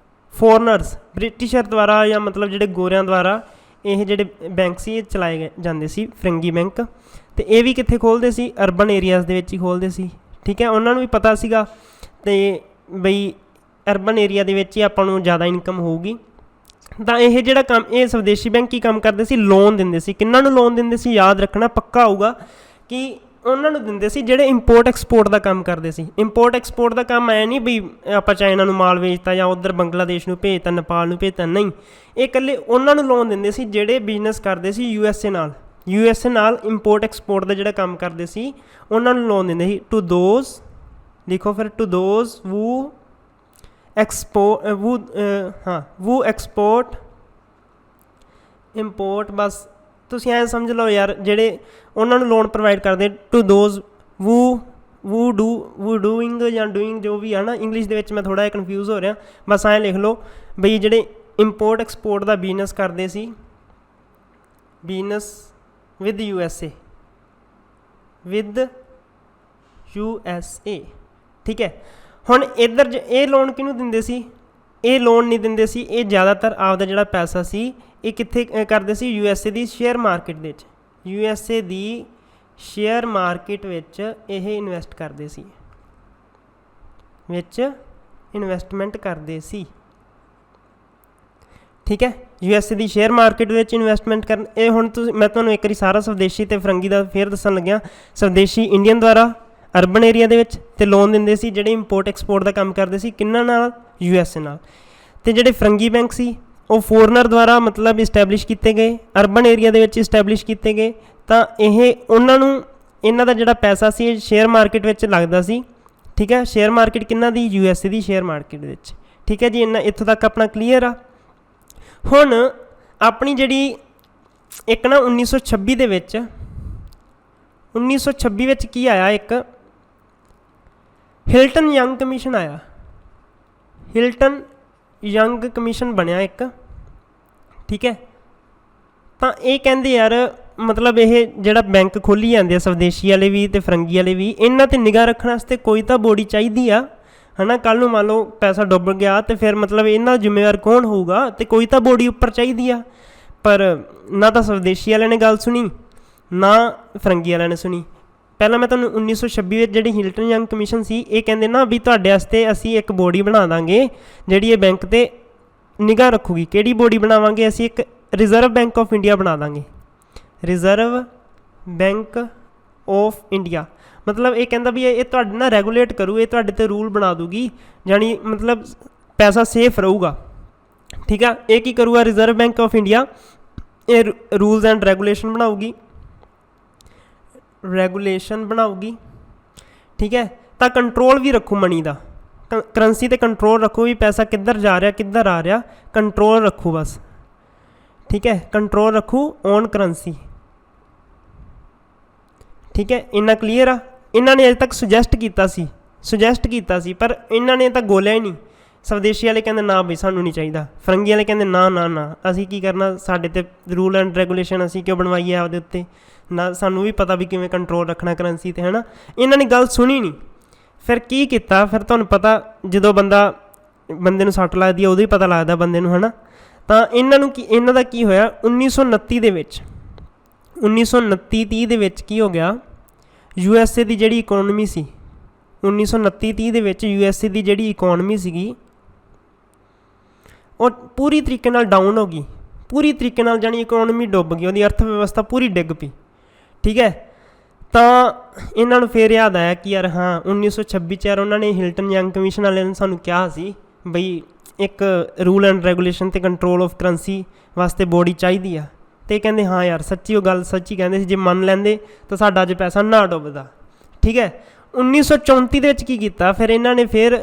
ਫੋਰਨਰਸ, ਬ੍ਰਿਟਿਸ਼ਰ ਦੁਆਰਾ, ਜਾਂ ਮਤਲਬ ਜਿਹੜੇ ਗੋਰਿਆਂ ਦੁਆਰਾ ਇਹ ਜਿਹੜੇ ਬੈਂਕ ਸੀ ਇਹ ਚਲਾਏ ਜਾਂਦੇ ਸੀ, ਫਰੰਗੀ ਬੈਂਕ। ਅਤੇ ਇਹ ਵੀ ਕਿੱਥੇ ਖੋਲ੍ਹਦੇ ਸੀ? ਅਰਬਨ ਏਰੀਆਜ਼ ਦੇ ਵਿੱਚ ਹੀ ਖੋਲ੍ਹਦੇ ਸੀ। ਠੀਕ ਹੈ, ਉਹਨਾਂ ਨੂੰ ਵੀ ਪਤਾ ਸੀਗਾ ਅਤੇ ਬਈ ਅਰਬਨ ਏਰੀਆ ਦੇ ਵਿੱਚ ਹੀ ਆਪਾਂ ਨੂੰ ਜ਼ਿਆਦਾ ਇਨਕਮ ਹੋਊਗੀ। ਤਾਂ ਇਹ ਜਿਹੜਾ ਕੰਮ, ਇਹ ਸਵਦੇਸ਼ੀ ਬੈਂਕ ਕੀ ਕੰਮ ਕਰਦੇ ਸੀ? ਲੋਨ ਦਿੰਦੇ ਸੀ। ਕਿਹਨਾਂ ਨੂੰ ਲੋਨ ਦਿੰਦੇ ਸੀ? ਯਾਦ ਰੱਖਣਾ ਪੱਕਾ ਆਊਗਾ ਕਿ ਉਹਨਾਂ ਨੂੰ ਦਿੰਦੇ ਸੀ ਜਿਹੜੇ ਇੰਪੋਰਟ ਐਕਸਪੋਰਟ ਦਾ ਕੰਮ ਕਰਦੇ ਸੀ। ਇੰਪੋਰਟ ਐਕਸਪੋਰਟ ਦਾ ਕੰਮ ਐਂ ਨਹੀਂ ਵੀ ਆਪਾਂ ਚਾਈਨਾ ਨੂੰ ਮਾਲ ਵੇਚਤਾ ਜਾਂ ਉੱਧਰ ਬੰਗਲਾਦੇਸ਼ ਨੂੰ ਭੇਜਤਾ, ਨੇਪਾਲ ਨੂੰ ਭੇਜਤਾ, ਨਹੀਂ। ਇਹ ਇਕੱਲੇ ਉਹਨਾਂ ਨੂੰ ਲੋਨ ਦਿੰਦੇ ਸੀ ਜਿਹੜੇ ਬਿਜ਼ਨਸ ਕਰਦੇ ਸੀ USA ਨਾਲ। USA ਨਾਲ ਇੰਪੋਰਟ ਐਕਸਪੋਰਟ ਦਾ ਜਿਹੜਾ ਕੰਮ ਕਰਦੇ ਸੀ ਉਹਨਾਂ ਨੂੰ ਲੋਨ ਦਿੰਦੇ ਸੀ। ਟੂ ਦੋਜ਼, ਲਿਖੋ ਫਿਰ, ਟੂ ਦੋਜ਼ ਵੂ ਐਕਸਪੋਰਟ ਇੰਪੋਰਟ, ਬਸ ਤੁਸੀਂ ਐਂ ਸਮਝ ਲਓ ਯਾਰ, ਜਿਹੜੇ ਉਹਨਾਂ ਨੂੰ ਲੋਨ ਪ੍ਰੋਵਾਈਡ ਕਰਦੇ। ਟੂ ਦੋਜ਼ ਵੂ ਡੂਇੰਗ ਜਾਂ ਡੂਇੰਗ, ਜੋ ਵੀ ਆ ਨਾ, ਇੰਗਲਿਸ਼ ਦੇ ਵਿੱਚ ਮੈਂ ਥੋੜ੍ਹਾ ਜਿਹਾ ਕਨਫਿਊਜ਼ ਹੋ ਰਿਹਾ, ਬਸ ਐਂ ਲਿਖ ਲਓ ਬਈ ਜਿਹੜੇ ਇੰਪੋਰਟ ਐਕਸਪੋਰਟ ਦਾ ਬਿਜ਼ਨਸ ਕਰਦੇ ਸੀ, ਬਿਜ਼ਨਸ ਵਿਦ USA। ਠੀਕ ਹੈ, ਹੁਣ ਇੱਧਰ ਇਹ ਲੋਨ ਕਿਹਨੂੰ ਦਿੰਦੇ ਸੀ? ਇਹ ਲੋਨ ਨਹੀਂ ਦਿੰਦੇ ਸੀ, ਇਹ ਜ਼ਿਆਦਾਤਰ ਆਪਦਾ ਜਿਹੜਾ ਪੈਸਾ ਸੀ ਇਹ ਕਿੱਥੇ ਕਰਦੇ ਸੀ? USA ਦੀ ਸ਼ੇਅਰ ਮਾਰਕੀਟ ਦੇ ਵਿੱਚ। USA ਦੀ ਸ਼ੇਅਰ ਮਾਰਕੀਟ ਵਿੱਚ ਇਹ ਇਨਵੈਸਟ ਕਰਦੇ ਸੀ, ਇਨਵੈਸਟਮੈਂਟ ਕਰਦੇ ਸੀ। ਠੀਕ ਹੈ, USA ਦੀ ਸ਼ੇਅਰ ਮਾਰਕੀਟ ਵਿੱਚ ਇਨਵੈਸਟਮੈਂਟ ਕਰਨ। ਇਹ ਹੁਣ ਮੈਂ ਤੁਹਾਨੂੰ ਇੱਕ ਵਾਰੀ ਸਾਰਾ ਸਵਦੇਸ਼ੀ ਅਤੇ ਫਰੰਗੀ ਦਾ ਫੇਰ ਦੱਸਣ ਲੱਗਿਆ। ਸਵਦੇਸ਼ੀ ਇੰਡੀਅਨ ਦੁਆਰਾ ਅਰਬਨ ਏਰੀਆ ਦੇ ਵਿੱਚ, ਅਤੇ ਲੋਨ ਦਿੰਦੇ ਸੀ ਜਿਹੜੇ ਇੰਪੋਰਟ ਐਕਸਪੋਰਟ ਦਾ ਕੰਮ ਕਰਦੇ ਸੀ, ਕਿਹਨਾਂ ਨਾਲ? USA ਨਾਲ। ਅਤੇ ਜਿਹੜੇ ਫਰੰਗੀ ਬੈਂਕ ਸੀ ਉਹ ਫੋਰਨਰ ਦੁਆਰਾ ਮਤਲਬ ਇਸਟੈਬਲਿਸ਼ ਕੀਤੇ ਗਏ, ਅਰਬਨ ਏਰੀਆ ਦੇ ਵਿੱਚ ਇਸਟੈਬਲਿਸ਼ ਕੀਤੇ ਗਏ। ਤਾਂ ਇਹ ਉਹਨਾਂ ਨੂੰ, ਇਹਨਾਂ ਦਾ ਜਿਹੜਾ ਪੈਸਾ ਸੀ ਇਹ ਸ਼ੇਅਰ ਮਾਰਕੀਟ ਵਿੱਚ ਲੱਗਦਾ ਸੀ। ਠੀਕ ਹੈ, ਸ਼ੇਅਰ ਮਾਰਕੀਟ ਕਿਹਨਾਂ ਦੀ? USA ਦੀ ਸ਼ੇਅਰ ਮਾਰਕੀਟ ਦੇ ਵਿੱਚ। ਠੀਕ ਹੈ ਜੀ, ਇੱਥੋਂ ਤੱਕ ਆਪਣਾ ਕਲੀਅਰ ਆ। ਹੁਣ ਆਪਣੀ ਜਿਹੜੀ ਇੱਕ ਨਾ 1926 ਦੇ ਵਿੱਚ, 1926 ਵਿੱਚ ਕੀ ਆਇਆ? ਇੱਕ ਹਿਲਟਨ ਯੰਗ ਕਮਿਸ਼ਨ ਆਇਆ। ਹਿਲਟਨ ਯੰਗ ਕਮਿਸ਼ਨ ਬਣਿਆ ਇੱਕ। ਠੀਕ ਹੈ, ਤਾਂ ਇਹ ਕਹਿੰਦੇ ਯਾਰ ਮਤਲਬ ਇਹ ਜਿਹੜਾ ਬੈਂਕ ਖੋਲ੍ਹੀ ਜਾਂਦੇ ਆ ਸਵਦੇਸ਼ੀ ਵਾਲੇ ਵੀ ਅਤੇ ਫਰੰਗੀ ਵਾਲੇ ਵੀ, ਇਹਨਾਂ 'ਤੇ ਨਿਗਾਹ ਰੱਖਣ ਵਾਸਤੇ ਕੋਈ ਤਾਂ ਬੋਡੀ ਚਾਹੀਦੀ ਆ, ਹੈ ਨਾ। ਕੱਲ੍ਹ ਨੂੰ ਮੰਨ ਲਓ ਪੈਸਾ ਡੁੱਬ ਗਿਆ ਅਤੇ ਫਿਰ ਮਤਲਬ ਇਹਨਾਂ ਦਾ ਜ਼ਿੰਮੇਵਾਰ ਕੌਣ ਹੋਊਗਾ, ਅਤੇ ਕੋਈ ਤਾਂ ਬੋਡੀ ਉੱਪਰ ਚਾਹੀਦੀ ਆ। ਪਰ ਨਾ ਤਾਂ ਸਵਦੇਸ਼ੀ ਵਾਲਿਆਂ ਨੇ ਗੱਲ ਸੁਣੀ, ਨਾ ਫਰੰਗੀ ਵਾਲਿਆਂ ਨੇ ਸੁਣੀ। ਪਹਿਲਾਂ ਮੈਂ ਤੁਹਾਨੂੰ 1926 ਵਿੱਚ ਜਿਹੜੀ ਹਿਲਟਨ ਯੰਗ ਕਮਿਸ਼ਨ ਸੀ, ਇਹ ਕਹਿੰਦੇ ਨਾ ਵੀ ਤੁਹਾਡੇ ਵਾਸਤੇ ਅਸੀਂ ਇੱਕ ਬੋਡੀ ਬਣਾ ਦਾਂਗੇ ਜਿਹੜੀ ਇਹ ਬੈਂਕ 'ਤੇ ਨਿਗਾਹ ਰੱਖੂਗੀ। ਕਿਹੜੀ ਬੋਡੀ ਬਣਾਵਾਂਗੇ ਅਸੀਂ? ਇੱਕ ਰਿਜ਼ਰਵ ਬੈਂਕ ਆਫ ਇੰਡੀਆ ਬਣਾ ਦਾਂਗੇ, ਰਿਜ਼ਰਵ ਬੈਂਕ ਆਫ ਇੰਡੀਆ। ਮਤਲਬ ਇਹ ਕਹਿੰਦਾ ਵੀ ਇਹ ਤੁਹਾਡੇ ਨਾਲ ਰੈਗੂਲੇਟ ਕਰੂ, ਇਹ ਤੁਹਾਡੇ 'ਤੇ ਰੂਲ ਬਣਾ ਦੂਗੀ, ਜਾਣੀ ਮਤਲਬ ਪੈਸਾ ਸੇਫ ਰਹੂਗਾ, ਠੀਕ ਆ। ਇਹ ਕੀ ਕਰੂਗਾ? ਰਿਜ਼ਰਵ ਬੈਂਕ ਆਫ ਇੰਡੀਆ ਇਹ ਰੂਲਸ ਐਂਡ ਰੈਗੂਲੇਸ਼ਨ ਬਣਾਊਗੀ, ਠੀਕ ਹੈ। ਤਾਂ ਕੰਟਰੋਲ ਵੀ ਰੱਖੂ ਮਨੀ ਦਾ, ਕਰੰਸੀ 'ਤੇ ਕੰਟਰੋਲ ਰੱਖੋ ਵੀ ਪੈਸਾ ਕਿੱਧਰ ਜਾ ਰਿਹਾ ਕਿੱਧਰ ਆ ਰਿਹਾ, ਕੰਟਰੋਲ ਰੱਖੂ ਬਸ, ਠੀਕ ਹੈ। ਕੰਟਰੋਲ ਰੱਖੂ ਔਨ ਕਰੰਸੀ, ਠੀਕ ਹੈ। ਇੰਨਾ ਕਲੀਅਰ ਆ। ਇਹਨਾਂ ਨੇ ਅਜੇ ਤੱਕ ਸੁਜੈਸਟ ਕੀਤਾ ਸੀ ਪਰ ਇਹਨਾਂ ਨੇ ਤਾਂ ਗੋਲਿਆ ਹੀ ਨਹੀਂ। ਸਵਦੇਸ਼ੀ ਵਾਲੇ ਕਹਿੰਦੇ ਨਾ ਬਈ ਸਾਨੂੰ ਨਹੀਂ ਚਾਹੀਦਾ, ਫਰੰਗੀ ਵਾਲੇ ਕਹਿੰਦੇ ਨਾ ਅਸੀਂ ਕੀ ਕਰਨਾ, ਸਾਡੇ 'ਤੇ ਰੂਲ ਐਂਡ ਰੈਗੂਲੇਸ਼ਨ ਅਸੀਂ ਕਿਉਂ ਬਣਵਾਈਏ ਆਪਦੇ ਉੱਤੇ, ਨਾ ਸਾਨੂੰ ਵੀ ਪਤਾ ਵੀ ਕਿਵੇਂ ਕੰਟਰੋਲ ਰੱਖਣਾ ਕਰੰਸੀ 'ਤੇ, ਹੈ ਨਾ। ਇਹਨਾਂ ਨੇ ਗੱਲ ਸੁਣੀ ਨਹੀਂ। ਫਿਰ ਕੀ ਕੀਤਾ? ਫਿਰ ਤੁਹਾਨੂੰ ਪਤਾ ਜਦੋਂ ਬੰਦੇ ਨੂੰ ਸੱਟ ਲੱਗਦੀ ਹੈ ਉਦੋਂ ਹੀ ਪਤਾ ਲੱਗਦਾ ਬੰਦੇ ਨੂੰ, ਹੈ ਨਾ। ਤਾਂ ਇਹਨਾਂ ਦਾ ਕੀ ਹੋਇਆ 1929 ਦੇ ਵਿੱਚ, 1929-30 ਦੇ ਵਿੱਚ ਕੀ ਹੋ ਗਿਆ, USA ਦੀ ਜਿਹੜੀ ਇਕੋਨਮੀ ਸੀ, 1929-30 ਦੇ ਵਿੱਚ USA ਦੀ ਜਿਹੜੀ ਇਕੋਨਮੀ ਸੀਗੀ ਉਹ ਪੂਰੀ ਤਰੀਕੇ ਨਾਲ ਡਾਊਨ ਹੋ ਗਈ, ਪੂਰੀ ਤਰੀਕੇ ਨਾਲ, ਜਾਣੀ ਇਕੋਨਮੀ ਡੁੱਬ ਗਈ, ਉਹਦੀ ਅਰਥ ਵਿਵਸਥਾ ਪੂਰੀ ਡਿੱਗ ਪਈ, ਠੀਕ ਹੈ। ਤਾਂ ਇਹਨਾਂ ਨੂੰ ਫਿਰ ਯਾਦ ਆਇਆ ਕਿ ਯਾਰ ਹਾਂ 1926 'ਚ ਯਾਰ ਉਹਨਾਂ ਨੇ ਹਿਲਟਨ ਯੰਗ ਕਮਿਸ਼ਨ ਵਾਲਿਆਂ ਨੇ ਸਾਨੂੰ ਕਿਹਾ ਸੀ ਬਈ ਇੱਕ ਰੂਲ ਐਂਡ ਰੈਗੂਲੇਸ਼ਨ ਅਤੇ ਕੰਟਰੋਲ ਆਫ ਕਰੰਸੀ ਵਾਸਤੇ ਬੋਡੀ ਚਾਹੀਦੀ ਆ। ਅਤੇ ਕਹਿੰਦੇ ਹਾਂ ਯਾਰ ਸੱਚੀ, ਉਹ ਗੱਲ ਸੱਚੀ ਕਹਿੰਦੇ ਸੀ, ਜੇ ਮੰਨ ਲੈਂਦੇ ਤਾਂ ਸਾਡਾ ਅੱਜ ਪੈਸਾ ਨਾ ਡੁੱਬਦਾ, ਠੀਕ ਹੈ। 1934 ਦੇ ਵਿੱਚ ਕੀ ਕੀਤਾ ਫਿਰ ਇਹਨਾਂ ਨੇ, ਫਿਰ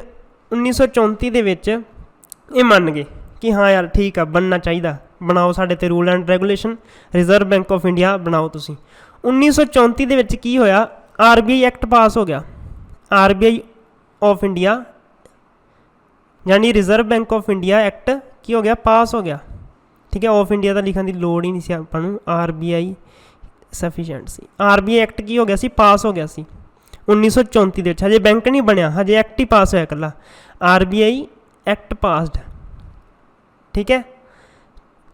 1934 ਦੇ ਵਿੱਚ ਇਹ ਮੰਨ ਗਏ ਕਿ ਹਾਂ ਯਾਰ ਠੀਕ ਆ, ਬਣਨਾ ਚਾਹੀਦਾ, ਬਣਾਓ ਸਾਡੇ 'ਤੇ rule and regulation, reserve bank of India ਬਣਾਓ ਤੁਸੀਂ। 1934 ਦੇ ਵਿੱਚ ਕੀ ਹੋਇਆ, RBI ਐਕਟ ਪਾਸ ਹੋ ਗਿਆ, RBI ਆਫ ਇੰਡੀਆ ਯਾਨੀ reserve bank of India act ਕੀ ਹੋ ਗਿਆ, ਪਾਸ ਹੋ ਗਿਆ, ਠੀਕ ਹੈ। ਆਫ ਇੰਡੀਆ ਦਾ ਲਿਖਣ ਦੀ ਲੋੜ ਹੀ ਨਹੀਂ ਸੀ ਆਪਾਂ ਨੂੰ, RBI ਸਫੀਸ਼ੀਐਂਟ ਸੀ। RBI ਐਕਟ ਕੀ ਹੋ ਗਿਆ ਸੀ, ਪਾਸ ਹੋ ਗਿਆ ਸੀ 1934 ਦੇ ਵਿੱਚ। ਹਜੇ ਬੈਂਕ ਨਹੀਂ ਬਣਿਆ, ਹਜੇ ਐਕਟ ਹੀ ਪਾਸ ਹੋਇਆ ਇਕੱਲਾ, RBI ਐਕਟ ਪਾਸਡ, ਠੀਕ ਹੈ।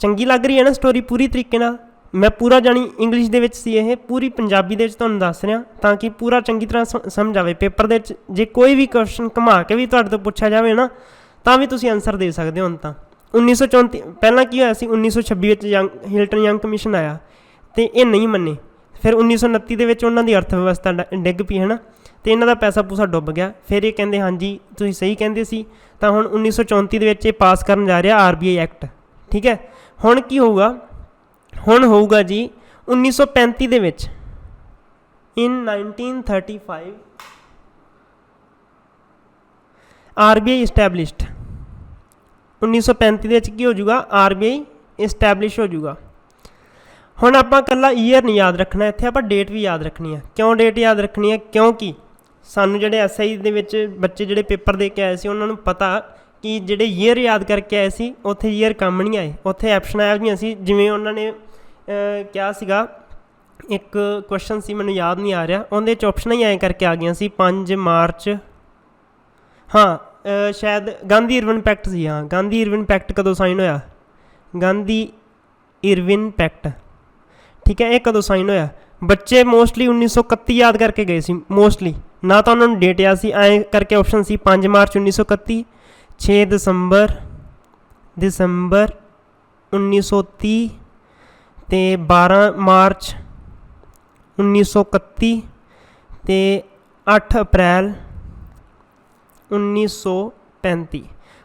ਚੰਗੀ ਲੱਗ ਰਹੀ ਹੈ ਨਾ ਸਟੋਰੀ ਪੂਰੀ ਤਰੀਕੇ ਨਾਲ। ਮੈਂ ਪੂਰਾ ਜਾਣੀ ਇੰਗਲਿਸ਼ ਦੇ ਵਿੱਚ ਸੀ, ਇਹ ਪੂਰੀ ਪੰਜਾਬੀ ਦੇ ਵਿੱਚ ਤੁਹਾਨੂੰ ਦੱਸ ਰਿਹਾ ਤਾਂ ਕਿ ਪੂਰਾ ਚੰਗੀ ਤਰ੍ਹਾਂ ਸਮਝ ਆਵੇ। ਪੇਪਰ ਦੇ ਵਿੱਚ ਜੇ ਕੋਈ ਵੀ ਕੁਐਸਚਨ ਘੁਮਾ ਕੇ ਵੀ ਤੁਹਾਡੇ ਤੋਂ ਪੁੱਛਿਆ ਜਾਵੇ ਨਾ ਤਾਂ ਵੀ ਤੁਸੀਂ ਆਨਸਰ ਦੇ ਸਕਦੇ ਹੋ। ਹੁਣ ਤਾਂ 1934 ਪਹਿਲਾਂ ਕੀ ਹੋਇਆ ਸੀ, 1926 ਵਿੱਚ ਹਿਲਟਨ ਯੰਗ ਕਮਿਸ਼ਨ ਆਇਆ ਅਤੇ ਇਹ ਨਹੀਂ ਮੰਨੇ। ਫਿਰ 1929 ਦੇ ਵਿੱਚ ਉਹਨਾਂ ਦੀ ਅਰਥ ਵਿਵਸਥਾ ਡਿੱਗ ਪਈ, ਹੈ ਨਾ, ਅਤੇ ਇਹਨਾਂ ਦਾ ਪੈਸਾ ਪੂਸਾ ਡੁੱਬ ਗਿਆ। ਫਿਰ ਇਹ ਕਹਿੰਦੇ ਹਾਂਜੀ ਤੁਸੀਂ ਸਹੀ ਕਹਿੰਦੇ ਸੀ। ਤਾਂ ਹੁਣ 1934 ਦੇ ਵਿੱਚ ਇਹ ਪਾਸ ਕਰਨ ਜਾ ਰਿਹਾ RBI ਐਕਟ, ਠੀਕ ਹੈ। ਹੁਣ ਕੀ ਹੋਊਗਾ, ਹੁਣ ਹੋਊਗਾ ਜੀ 1935 ਦੇ ਵਿੱਚ, ਇਨ 1935 RBI ਇਸਟੈਬਲਿਸ਼ਡ। 1935 ਦੇ ਵਿੱਚ ਕੀ ਹੋ ਜਾਊਗਾ, RBI ਇਸਟੈਬਲਿਸ਼ ਹੋ ਜਾਊਗਾ। ਹੁਣ ਆਪਾਂ ਇਕੱਲਾ ਈਅਰ ਨਹੀਂ ਯਾਦ ਰੱਖਣਾ, ਇੱਥੇ ਆਪਾਂ ਡੇਟ ਵੀ ਯਾਦ ਰੱਖਣੀ ਹੈ। ਕਿਉਂ ਡੇਟ ਯਾਦ ਰੱਖਣੀ ਹੈ? ਕਿਉਂਕਿ ਸਾਨੂੰ ਜਿਹੜੇ SI ਦੇ ਵਿੱਚ ਬੱਚੇ ਜਿਹੜੇ ਪੇਪਰ ਦੇ ਕੇ ਆਏ ਸੀ ਉਹਨਾਂ ਨੂੰ ਪਤਾ ਕਿ ਜਿਹੜੇ ਈਅਰ ਯਾਦ ਕਰਕੇ ਆਏ ਸੀ ਉੱਥੇ ਈਅਰ ਕੰਮ ਨਹੀਂ ਆਏ, ਉੱਥੇ ਆਪਸ਼ਨ ਆਇਆ ਜਿਹੀਆਂ ਸੀ। ਜਿਵੇਂ ਉਹਨਾਂ ਨੇ ਕਿਹਾ ਸੀਗਾ, ਇੱਕ ਕੁਐਸਚਨ ਸੀ ਮੈਨੂੰ ਯਾਦ ਨਹੀਂ ਆ ਰਿਹਾ, ਉਹਦੇ 'ਚ ਆਪਸ਼ਨਾਂ ਹੀ ਐਂ ਕਰਕੇ ਆ ਗਈਆਂ ਸੀ 5 ਮਾਰਚ, ਹਾਂ ਸ਼ਾਇਦ ਗਾਂਧੀ ਇਰਵਿਨ ਪੈਕਟ ਸੀ, ਹਾਂ ਗਾਂਧੀ ਇਰਵਿਨ ਪੈਕਟ ਕਦੋਂ ਸਾਈਨ ਹੋਇਆ, ਗਾਂਧੀ ਇਰਵਿਨ ਪੈਕਟ, ਠੀਕ ਹੈ। ਇਹ ਕਦੋਂ ਸਾਈਨ ਹੋਇਆ? ਬੱਚੇ ਮੋਸਟਲੀ 1931 ਯਾਦ ਕਰਕੇ ਗਏ ਸੀ, ਮੋਸਟਲੀ ਨਾ ਤਾਂ ਉਹਨਾਂ ਨੂੰ ਡੇਟ ਯਾਦ ਸੀ, ਐਂ ਕਰਕੇ ਆਪਸ਼ਨ ਸੀ 5 ਮਾਰਚ 1931, 6 ਦਸੰਬਰ 1930 ਅਤੇ 12 ਮਾਰਚ 1931 ਅਤੇ 8 ਅਪ੍ਰੈਲ 1935।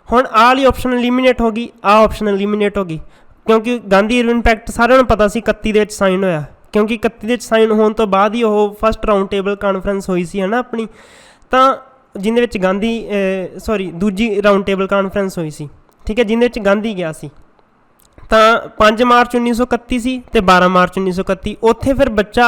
ਹੁਣ ਆਹ ਵਾਲੀ ਆਪਸ਼ਨ ਐਲੀਮੀਨੇਟ ਹੋ ਗਈ, ਆਹ ਆਪਸ਼ਨ ਐਲੀਮੀਨੇਟ ਹੋ ਗਈ ਕਿਉਂਕਿ ਗਾਂਧੀ ਇਰਵਿਨ ਪੈਕਟ ਸਾਰਿਆਂ ਨੂੰ ਪਤਾ ਸੀ 31 ਦੇ ਵਿੱਚ ਸਾਈਨ ਹੋਇਆ, ਕਿਉਂਕਿ 31 ਦੇ ਵਿੱਚ ਸਾਈਨ ਹੋਣ ਤੋਂ ਬਾਅਦ ਹੀ ਉਹ ਫਸਟ ਰਾਊਂਡ ਟੇਬਲ ਕਾਨਫਰੰਸ ਹੋਈ ਸੀ, ਹੈ ਨਾ ਆਪਣੀ, ਤਾਂ ਜਿਹਦੇ ਵਿੱਚ ਦੂਜੀ ਰਾਊਂਡ ਟੇਬਲ ਕਾਨਫਰੰਸ ਹੋਈ ਸੀ, ਠੀਕ ਹੈ, ਜਿਹਦੇ ਵਿੱਚ ਗਾਂਧੀ ਗਿਆ ਸੀ। ਤਾਂ 5 ਮਾਰਚ 1931 ਸੀ ਅਤੇ 12 ਮਾਰਚ 1931। ਉੱਥੇ ਫਿਰ ਬੱਚਾ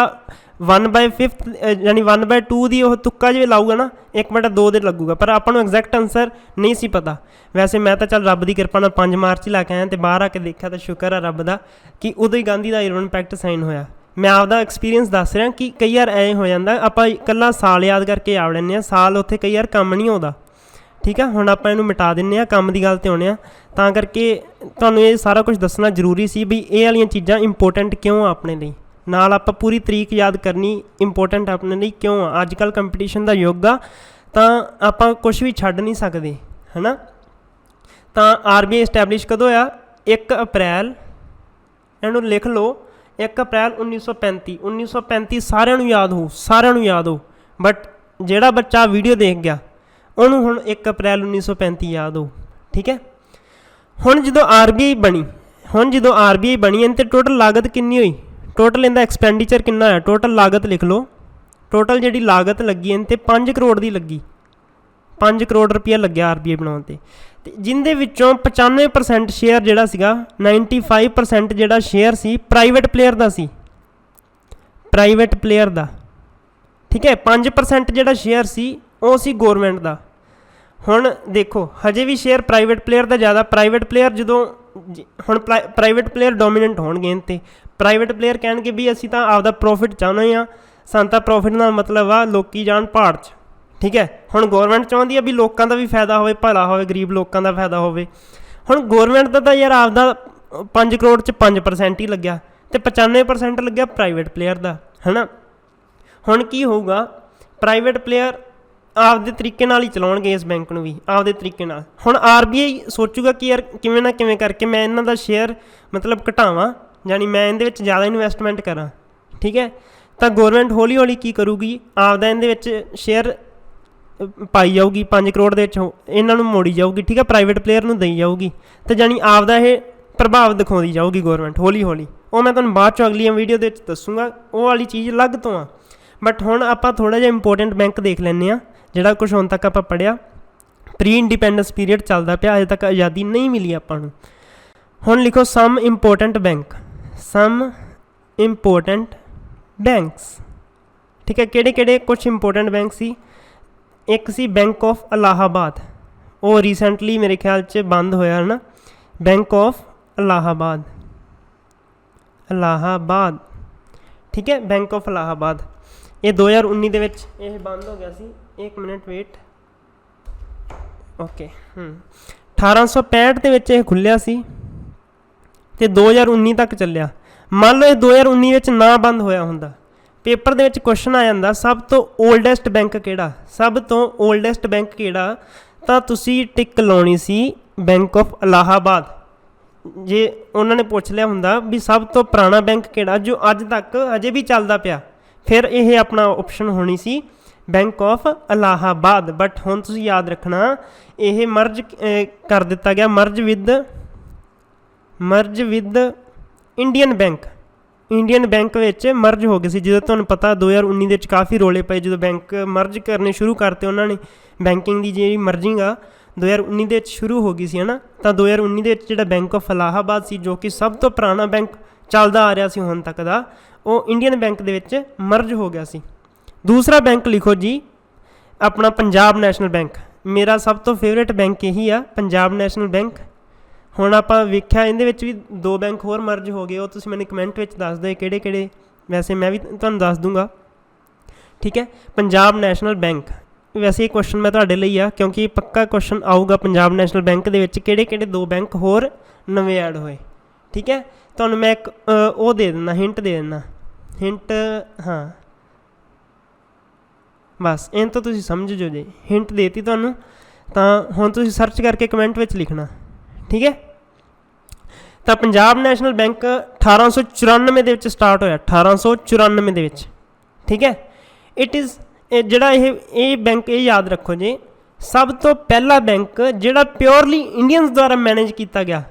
1/5 यानी 1/2 ਦੀ ਉਹ ਤੁੱਕਾ ਜਿਵੇਂ ਲਾਊਗਾ ਨਾ 1/2 ਦੇ ਲੱਗੂਗਾ, ਪਰ ਆਪਾਂ ਨੂੰ ਐਗਜ਼ੈਕਟ ਆਨਸਰ ਨਹੀਂ ਸੀ ਪਤਾ। ਵੈਸੇ ਮੈਂ ਤਾਂ ਚੱਲ ਰੱਬ ਦੀ ਕਿਰਪਾ ਨਾਲ 5 ਮਾਰਚ ਹੀ ਲਾ ਕੇ ਆਇਆ ਅਤੇ ਬਾਹਰ ਆ ਕੇ ਦੇਖਿਆ ਤਾਂ ਸ਼ੁਕਰ ਆ ਰੱਬ ਦਾ ਕਿ ਉਦੋਂ ਹੀ ਗਾਂਧੀ ਦਾ ਇਰਵਿਨ ਪੈਕਟ ਸਾਈਨ ਹੋਇਆ। ਮੈਂ ਆਪਦਾ ਐਕਸਪੀਰੀਅੰਸ ਦੱਸ ਰਿਹਾ ਕਿ ਕਈ ਵਾਰ ਐਂ ਹੋ ਜਾਂਦਾ ਆਪਾਂ ਇਕੱਲਾ ਸਾਲ ਯਾਦ ਕਰਕੇ ਆ ਲੈਂਦੇ ਹਾਂ, ਸਾਲ ਉੱਥੇ ਕਈ ਵਾਰ ਕੰਮ ਨਹੀਂ ਆਉਂਦਾ। ਠੀਕ ਆ, ਹੁਣ ਆਪਾਂ ਇਹਨੂੰ ਮਿਟਾ ਦਿੰਦੇ ਹਾਂ, ਕੰਮ ਦੀ ਗੱਲ 'ਤੇ ਆਉਂਦੇ ਹਾਂ। ਤਾਂ ਕਰਕੇ ਤੁਹਾਨੂੰ ਇਹ ਸਾਰਾ ਕੁਝ ਦੱਸਣਾ ਜ਼ਰੂਰੀ ਸੀ ਵੀ ਇਹ ਵਾਲੀਆਂ ਚੀਜ਼ਾਂ ਇੰਪੋਰਟੈਂਟ ਕਿਉਂ ਆ ਆਪਣੇ ਲਈ। ਨਾਲ ਆਪਾਂ ਪੂਰੀ ਤਰੀਕ ਯਾਦ ਕਰਨੀ ਇੰਪੋਰਟੈਂਟ ਆਪਣੇ ਲਈ ਕਿਉਂ ਆ। ਅੱਜ ਕੱਲ੍ਹ ਕੰਪੀਟੀਸ਼ਨ ਦਾ ਯੁੱਗ ਆ, ਤਾਂ ਆਪਾਂ ਕੁਛ ਵੀ ਛੱਡ ਨਹੀਂ ਸਕਦੇ, ਹੈ ਨਾ। ਤਾਂ RBI ਇਸਟੈਬਲਿਸ਼ ਕਦੋਂ ਹੋਇਆ? 1 ਅਪ੍ਰੈਲ, ਇਹਨੂੰ ਲਿਖ ਲਓ, 1 ਅਪ੍ਰੈਲ 1935। 1935 ਸਾਰਿਆਂ ਨੂੰ ਯਾਦ ਹੋਊ, ਸਾਰਿਆਂ ਨੂੰ ਯਾਦ ਹੋਊ, ਬਟ ਜਿਹੜਾ ਬੱਚਾ ਵੀਡੀਓ ਦੇਖ ਗਿਆ ਉਹਨੂੰ ਹੁਣ 1 ਅਪ੍ਰੈਲ 1935 ਯਾਦ ਹੋਊ। ਠੀਕ ਹੈ। ਹੁਣ ਜਦੋਂ RBI ਬਣੀ, ਇਹਨਾਂ 'ਤੇ ਟੋਟਲ ਲਾਗਤ ਕਿੰਨੀ ਹੋਈ? ਟੋਟਲ ਇਹਦਾ ਐਕਸਪੈਂਡੀਚਰ ਕਿੰਨਾ ਹੋਇਆ? ਟੋਟਲ ਲਾਗਤ ਲਿਖ ਲਓ। ਟੋਟਲ ਜਿਹੜੀ ਲਾਗਤ ਲੱਗੀ ਇਹਨਾਂ 'ਤੇ 5 ਕਰੋੜ ਦੀ ਲੱਗੀ, 5 ਕਰੋੜ ਰੁਪਈਆ ਲੱਗਿਆ RBI ਬਣਾਉਣ 'ਤੇ। ਅਤੇ ਜਿਹਦੇ ਵਿੱਚੋਂ 95% ਸ਼ੇਅਰ ਜਿਹੜਾ ਸੀਗਾ, 95% ਜਿਹੜਾ ਸ਼ੇਅਰ ਸੀ ਪ੍ਰਾਈਵੇਟ ਪਲੇਅਰ ਦਾ ਸੀ, ਪ੍ਰਾਈਵੇਟ ਪਲੇਅਰ ਦਾ। ਠੀਕ ਹੈ। 5% ਜਿਹੜਾ ਸ਼ੇਅਰ ਸੀ ਉਹ ਸੀ ਗੌਰਮੈਂਟ ਦਾ। ਹੁਣ ਦੇਖੋ ਹਜੇ ਵੀ ਸ਼ੇਅਰ ਪ੍ਰਾਈਵੇਟ ਪਲੇਅਰ ਦਾ ਜ਼ਿਆਦਾ। ਪ੍ਰਾਈਵੇਟ ਪਲੇਅਰ ਜਦੋਂ ਹੁਣ ਪ੍ਰਾਈਵੇਟ ਪਲੇਅਰ ਡੋਮੀਨੈਂਟ ਹੋਣਗੇ ਇਹਨਾਂ 'ਤੇ, ਪ੍ਰਾਈਵੇਟ ਪਲੇਅਰ ਕਹਿਣਗੇ ਵੀ ਅਸੀਂ ਤਾਂ ਆਪਦਾ ਪ੍ਰੋਫਿਟ ਚਾਹੁੰਦੇ ਹਾਂ, ਸਾਨੂੰ ਤਾਂ ਪ੍ਰੋਫਿਟ ਨਾਲ ਮਤਲਬ ਆ ਲੋਕੀ ਜਾਣ ਪਹਾੜ 'ਚ। ਠੀਕ ਹੈ। ਹੁਣ ਗੌਰਮੈਂਟ ਚਾਹੁੰਦੀ ਆ ਵੀ ਲੋਕਾਂ ਦਾ ਵੀ ਫਾਇਦਾ ਹੋਵੇ, ਭਲਾ ਹੋਵੇ, ਗਰੀਬ ਲੋਕਾਂ ਦਾ ਫਾਇਦਾ ਹੋਵੇ। ਹੁਣ ਗੌਰਮੈਂਟ ਦਾ ਤਾਂ ਯਾਰ ਆਪਦਾ 5 ਕਰੋੜ 'ਚ 5% ਹੀ ਲੱਗਿਆ ਅਤੇ 95% ਲੱਗਿਆ ਪ੍ਰਾਈਵੇਟ ਪਲੇਅਰ ਦਾ, ਹੈ ਨਾ। ਹੁਣ ਕੀ ਹੋਊਗਾ? ਪ੍ਰਾਈਵੇਟ ਪਲੇਅਰ ਆਪਦੇ ਤਰੀਕੇ ਨਾਲ ਹੀ ਚਲਾਉਣਗੇ ਇਸ ਬੈਂਕ ਨੂੰ ਵੀ, ਆਪਦੇ ਤਰੀਕੇ ਨਾਲ। ਹੁਣ RBI ਸੋਚੂਗਾ ਕਿ ਯਾਰ ਕਿਵੇਂ ਨਾ ਕਿਵੇਂ ਕਰਕੇ ਮੈਂ ਇਹਨਾਂ ਦਾ ਸ਼ੇਅਰ ਮਤਲਬ ਘਟਾਵਾਂ, ਯਾਨੀ ਮੈਂ ਇਹਦੇ ਵਿੱਚ ਜ਼ਿਆਦਾ ਇਨਵੈਸਟਮੈਂਟ ਕਰਾਂ। ਠੀਕ ਹੈ। ਤਾਂ ਗੌਰਮੈਂਟ ਹੌਲੀ ਹੌਲੀ ਕੀ ਕਰੂਗੀ? ਆਪਦਾ ਇਹਦੇ ਵਿੱਚ ਸ਼ੇਅਰ ਪਾਈ ਜਾਊਗੀ, 5 ਕਰੋੜ ਦੇ ਵਿੱਚ ਇਹਨਾਂ ਨੂੰ ਮੋੜੀ ਜਾਊਗੀ। ਠੀਕ ਹੈ। ਪ੍ਰਾਈਵੇਟ ਪਲੇਅਰ ਨੂੰ ਦੇਈ ਜਾਊਗੀ, ਅਤੇ ਯਾਨੀ ਆਪਦਾ ਇਹ ਪ੍ਰਭਾਵ ਦਿਖਾਉਂਦੀ ਜਾਊਗੀ ਗੌਰਮੈਂਟ ਹੌਲੀ ਹੌਲੀ। ਉਹ ਮੈਂ ਤੁਹਾਨੂੰ ਬਾਅਦ 'ਚੋਂ ਅਗਲੀਆਂ ਵੀਡੀਓ ਦੇ ਵਿੱਚ ਦੱਸੂਗਾ, ਉਹ ਵਾਲੀ ਚੀਜ਼ ਅਲੱਗ ਤੋਂ ਆ। ਬਟ ਹੁਣ ਆਪਾਂ ਥੋੜ੍ਹਾ ਜਿਹਾ ਇੰਪੋਰਟੈਂਟ ਬੈਂਕ ਦੇਖ ਲੈਂਦੇ ਹਾਂ, ਜਿਹੜਾ ਕੁਛ ਹੁਣ ਤੱਕ ਆਪਾਂ ਪੜ੍ਹਿਆ। ਪ੍ਰੀ ਇੰਡੀਪੈਂਡੈਂਸ ਪੀਰੀਅਡ ਚੱਲਦਾ ਪਿਆ, ਅਜੇ ਤੱਕ ਆਜ਼ਾਦੀ ਨਹੀਂ ਮਿਲੀ ਆਪਾਂ ਨੂੰ। ਹੁਣ ਲਿਖੋ ਸਮ ਇੰਪੋਰਟੈਂਟ ਬੈਂਕ, ਸਮ ਇੰਪੋਰਟੈਂਟ ਬੈਂਕਸ। ਠੀਕ ਹੈ। ਕਿਹੜੇ ਕਿਹੜੇ ਕੁਛ ਇੰਪੋਰਟੈਂਟ ਬੈਂਕ ਸੀ? ਇੱਕ ਸੀ ਬੈਂਕ ਆਫ ਇਲਾਹਾਬਾਦ, ਉਹ ਰੀਸੈਂਟਲੀ ਮੇਰੇ ਖਿਆਲ 'ਚ ਬੰਦ ਹੋਇਆ, ਹੈ ਨਾ। Bank of Allahabad, Allahabad. ਠੀਕ ਹੈ। ਬੈਂਕ ਆਫ ਇਲਾਹਾਬਾਦ ਇਹ 2019 ਦੇ ਵਿੱਚ ਇਹ ਬੰਦ ਹੋ ਗਿਆ ਸੀ। 1 ਮਿੰਟ ਵੇਟ। ਓਕੇ। 1865 ਦੇ ਵਿੱਚ ਇਹ ਖੁੱਲ੍ਹਿਆ ਸੀ ਅਤੇ 2019 ਤੱਕ ਚੱਲਿਆ। ਮੰਨ ਲਓ ਇਹ 2019 ਵਿੱਚ ਨਾ ਬੰਦ ਹੋਇਆ ਹੁੰਦਾ, ਪੇਪਰ ਦੇ ਵਿੱਚ ਕੁਐਸਚਨ ਆ ਜਾਂਦਾ ਸਭ ਤੋਂ ਓਲਡੈਸਟ ਬੈਂਕ ਕਿਹੜਾ, ਸਭ ਤੋਂ ਓਲਡੈਸਟ ਬੈਂਕ ਕਿਹੜਾ, ਤਾਂ ਤੁਸੀਂ ਟਿਕ ਲਾਉਣੀ ਸੀ ਬੈਂਕ ਆਫ ਇਲਾਹਾਬਾਦ। ਜੇ ਉਹਨਾਂ ਨੇ ਪੁੱਛ ਲਿਆ ਹੁੰਦਾ ਵੀ ਸਭ ਤੋਂ ਪੁਰਾਣਾ ਬੈਂਕ ਕਿਹੜਾ ਜੋ ਅੱਜ ਤੱਕ ਅਜੇ ਵੀ ਚੱਲਦਾ ਪਿਆ, ਫਿਰ ਇਹ ਆਪਣਾ ਓਪਸ਼ਨ ਹੋਣੀ ਸੀ ਬੈਂਕ ਆਫ ਇਲਾਹਾਬਾਦ। ਬਟ ਹੁਣ ਤੁਸੀਂ ਯਾਦ ਰੱਖਣਾ ਇਹ ਮਰਜ ਕਰ ਦਿੱਤਾ ਗਿਆ, merge with Indian bank. Indian bank ਵਿੱਚ ਮਰਜ ਹੋ ਗਏ ਸੀ। ਜਦੋਂ ਤੁਹਾਨੂੰ ਪਤਾ 2019 ਦੇ ਵਿੱਚ ਕਾਫੀ ਰੋਲੇ ਪਏ ਜਦੋਂ ਬੈਂਕ ਮਰਜ ਕਰਨੇ ਸ਼ੁਰੂ ਕਰਤੇ ਉਹਨਾਂ ਨੇ। ਬੈਂਕਿੰਗ ਦੀ ਜਿਹੜੀ ਮਰਜਿੰਗ ਆ 2019 ਦੇ ਵਿੱਚ ਸ਼ੁਰੂ ਹੋ ਗਈ ਸੀ, ਹੈ ਨਾ। ਤਾਂ 2019 ਦੇ ਵਿੱਚ ਜਿਹੜਾ ਬੈਂਕ ਆਫ ਇਲਾਹਾਬਾਦ ਸੀ, ਜੋ ਕਿ ਸਭ ਤੋਂ ਪੁਰਾਣਾ ਬੈਂਕ ਚੱਲਦਾ ਆ ਰਿਹਾ ਸੀ ਹੁਣ ਤੱਕ ਦਾ, ਉਹ ਇੰਡੀਅਨ ਬੈਂਕ ਦੇ ਵਿੱਚ ਮਰਜ ਹੋ ਗਿਆ ਸੀ। ਦੂਸਰਾ ਬੈਂਕ ਲਿਖੋ ਜੀ ਆਪਣਾ ਪੰਜਾਬ ਨੈਸ਼ਨਲ ਬੈਂਕ। ਮੇਰਾ ਸਭ ਤੋਂ ਫੇਵਰੇਟ ਬੈਂਕ ਇਹੀ ਆ, ਪੰਜਾਬ ਨੈਸ਼ਨਲ ਬੈਂਕ। ਹੁਣ ਆਪਾਂ ਵੇਖਿਆ ਇਹਦੇ ਵਿੱਚ ਵੀ 2 ਬੈਂਕ ਹੋਰ ਮਰਜ ਹੋ ਗਏ, ਉਹ ਤੁਸੀਂ ਮੈਨੂੰ ਕਮੈਂਟ ਵਿੱਚ ਦੱਸ ਦਿਓ ਕਿਹੜੇ ਕਿਹੜੇ। ਵੈਸੇ ਮੈਂ ਵੀ ਤੁਹਾਨੂੰ ਦੱਸ ਦੂੰਗਾ। ਠੀਕ ਹੈ। ਪੰਜਾਬ ਨੈਸ਼ਨਲ ਬੈਂਕ, ਵੈਸੇ ਇਹ ਕੁਐਸਚਨ ਮੈਂ ਤੁਹਾਡੇ ਲਈ ਆ, ਕਿਉਂਕਿ ਪੱਕਾ ਕੁਐਸਚਨ ਆਊਗਾ ਪੰਜਾਬ ਨੈਸ਼ਨਲ ਬੈਂਕ ਦੇ ਵਿੱਚ ਕਿਹੜੇ ਕਿਹੜੇ 2 ਬੈਂਕ ਹੋਰ ਨਵੇਂ ਐਡ ਹੋਏ। ਠੀਕ ਹੈ। ਤੁਹਾਨੂੰ ਮੈਂ ਇੱਕ ਉਹ ਦੇ ਦਿੰਦਾ, ਹਿੰਟ ਦੇ ਦਿੰਦਾ, ਹਿੰਟ। ਹਾਂ ਬਸ ਇਹਨਾਂ ਤੋਂ ਤੁਸੀਂ ਸਮਝ ਜੋ ਜੇ, ਹਿੰਟ ਦੇਤੀ ਤੁਹਾਨੂੰ। ਤਾਂ ਹੁਣ ਤੁਸੀਂ ਸਰਚ ਕਰਕੇ ਕਮੈਂਟ ਵਿੱਚ ਲਿਖਣਾ। ਠੀਕ ਹੈ। ਤਾਂ ਪੰਜਾਬ ਨੈਸ਼ਨਲ ਬੈਂਕ 1894 ਦੇ ਵਿੱਚ ਸਟਾਰਟ ਹੋਇਆ, 1894 ਦੇ ਵਿੱਚ। ਠੀਕ ਹੈ। ਇਟ ਇਜ਼ ਜਿਹੜਾ ਇਹ ਬੈਂਕ, ਇਹ ਯਾਦ ਰੱਖੋ ਜੀ, ਸਭ ਤੋਂ ਪਹਿਲਾ ਬੈਂਕ ਜਿਹੜਾ ਪਿਓਰਲੀ ਇੰਡੀਅਨਸ ਦੁਆਰਾ ਮੈਨੇਜ ਕੀਤਾ ਗਿਆ।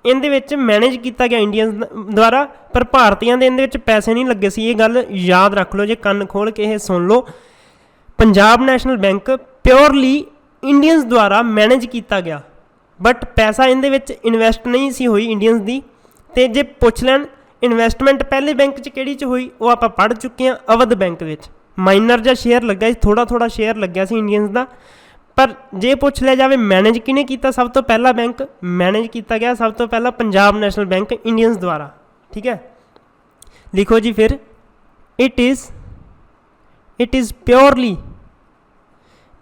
ਇਹਦੇ ਵਿੱਚ ਮੈਨੇਜ ਕੀਤਾ ਗਿਆ ਇੰਡੀਅਨਸ ਦੁਆਰਾ, ਪਰ ਭਾਰਤੀਆਂ ਦੇ ਇਹਦੇ ਵਿੱਚ ਪੈਸੇ ਨਹੀਂ ਲੱਗੇ ਸੀ। ਇਹ ਗੱਲ ਯਾਦ ਰੱਖ ਲਓ ਜੇ, ਕੰਨ ਖੋਲ੍ਹ ਕੇ ਇਹ ਸੁਣ ਲਓ। Punjab national bank purely Indians ਦੁਆਰਾ ਮੈਨੇਜ ਕੀਤਾ ਗਿਆ, ਬਟ ਪੈਸਾ ਇਹਦੇ ਵਿੱਚ ਇਨਵੈਸਟ ਨਹੀਂ ਸੀ ਹੋਈ ਇੰਡੀਅਨਸ ਦੀ। ਅਤੇ ਜੇ ਪੁੱਛ ਲੈਣ ਇਨਵੈਸਟਮੈਂਟ ਪਹਿਲੇ ਬੈਂਕ 'ਚ ਕਿਹੜੀ 'ਚ ਹੋਈ ਉਹ ਆਪਾਂ ਪੜ੍ਹ ਚੁੱਕੇ ਹਾਂ, ਅਵਧ ਬੈਂਕ ਵਿੱਚ। ਮਾਈਨਰ ਜਿਹਾ ਸ਼ੇਅਰ ਲੱਗਿਆ ਸੀ, ਥੋੜ੍ਹਾ ਸ਼ੇਅਰ ਲੱਗਿਆ ਸੀ ਇੰਡੀਅਨਸ ਦਾ। ਪਰ ਜੇ ਪੁੱਛ ਲਿਆ ਜਾਵੇ ਮੈਨੇਜ ਕਿਹਨੇ ਕੀਤਾ, ਸਭ ਤੋਂ ਪਹਿਲਾ ਬੈਂਕ ਮੈਨੇਜ ਕੀਤਾ ਗਿਆ ਸਭ ਤੋਂ ਪਹਿਲਾਂ ਪੰਜਾਬ ਨੈਸ਼ਨਲ ਬੈਂਕ ਇੰਡੀਅਨਸ ਦੁਆਰਾ। ਠੀਕ ਹੈ, ਲਿਖੋ ਜੀ ਫਿਰ, it is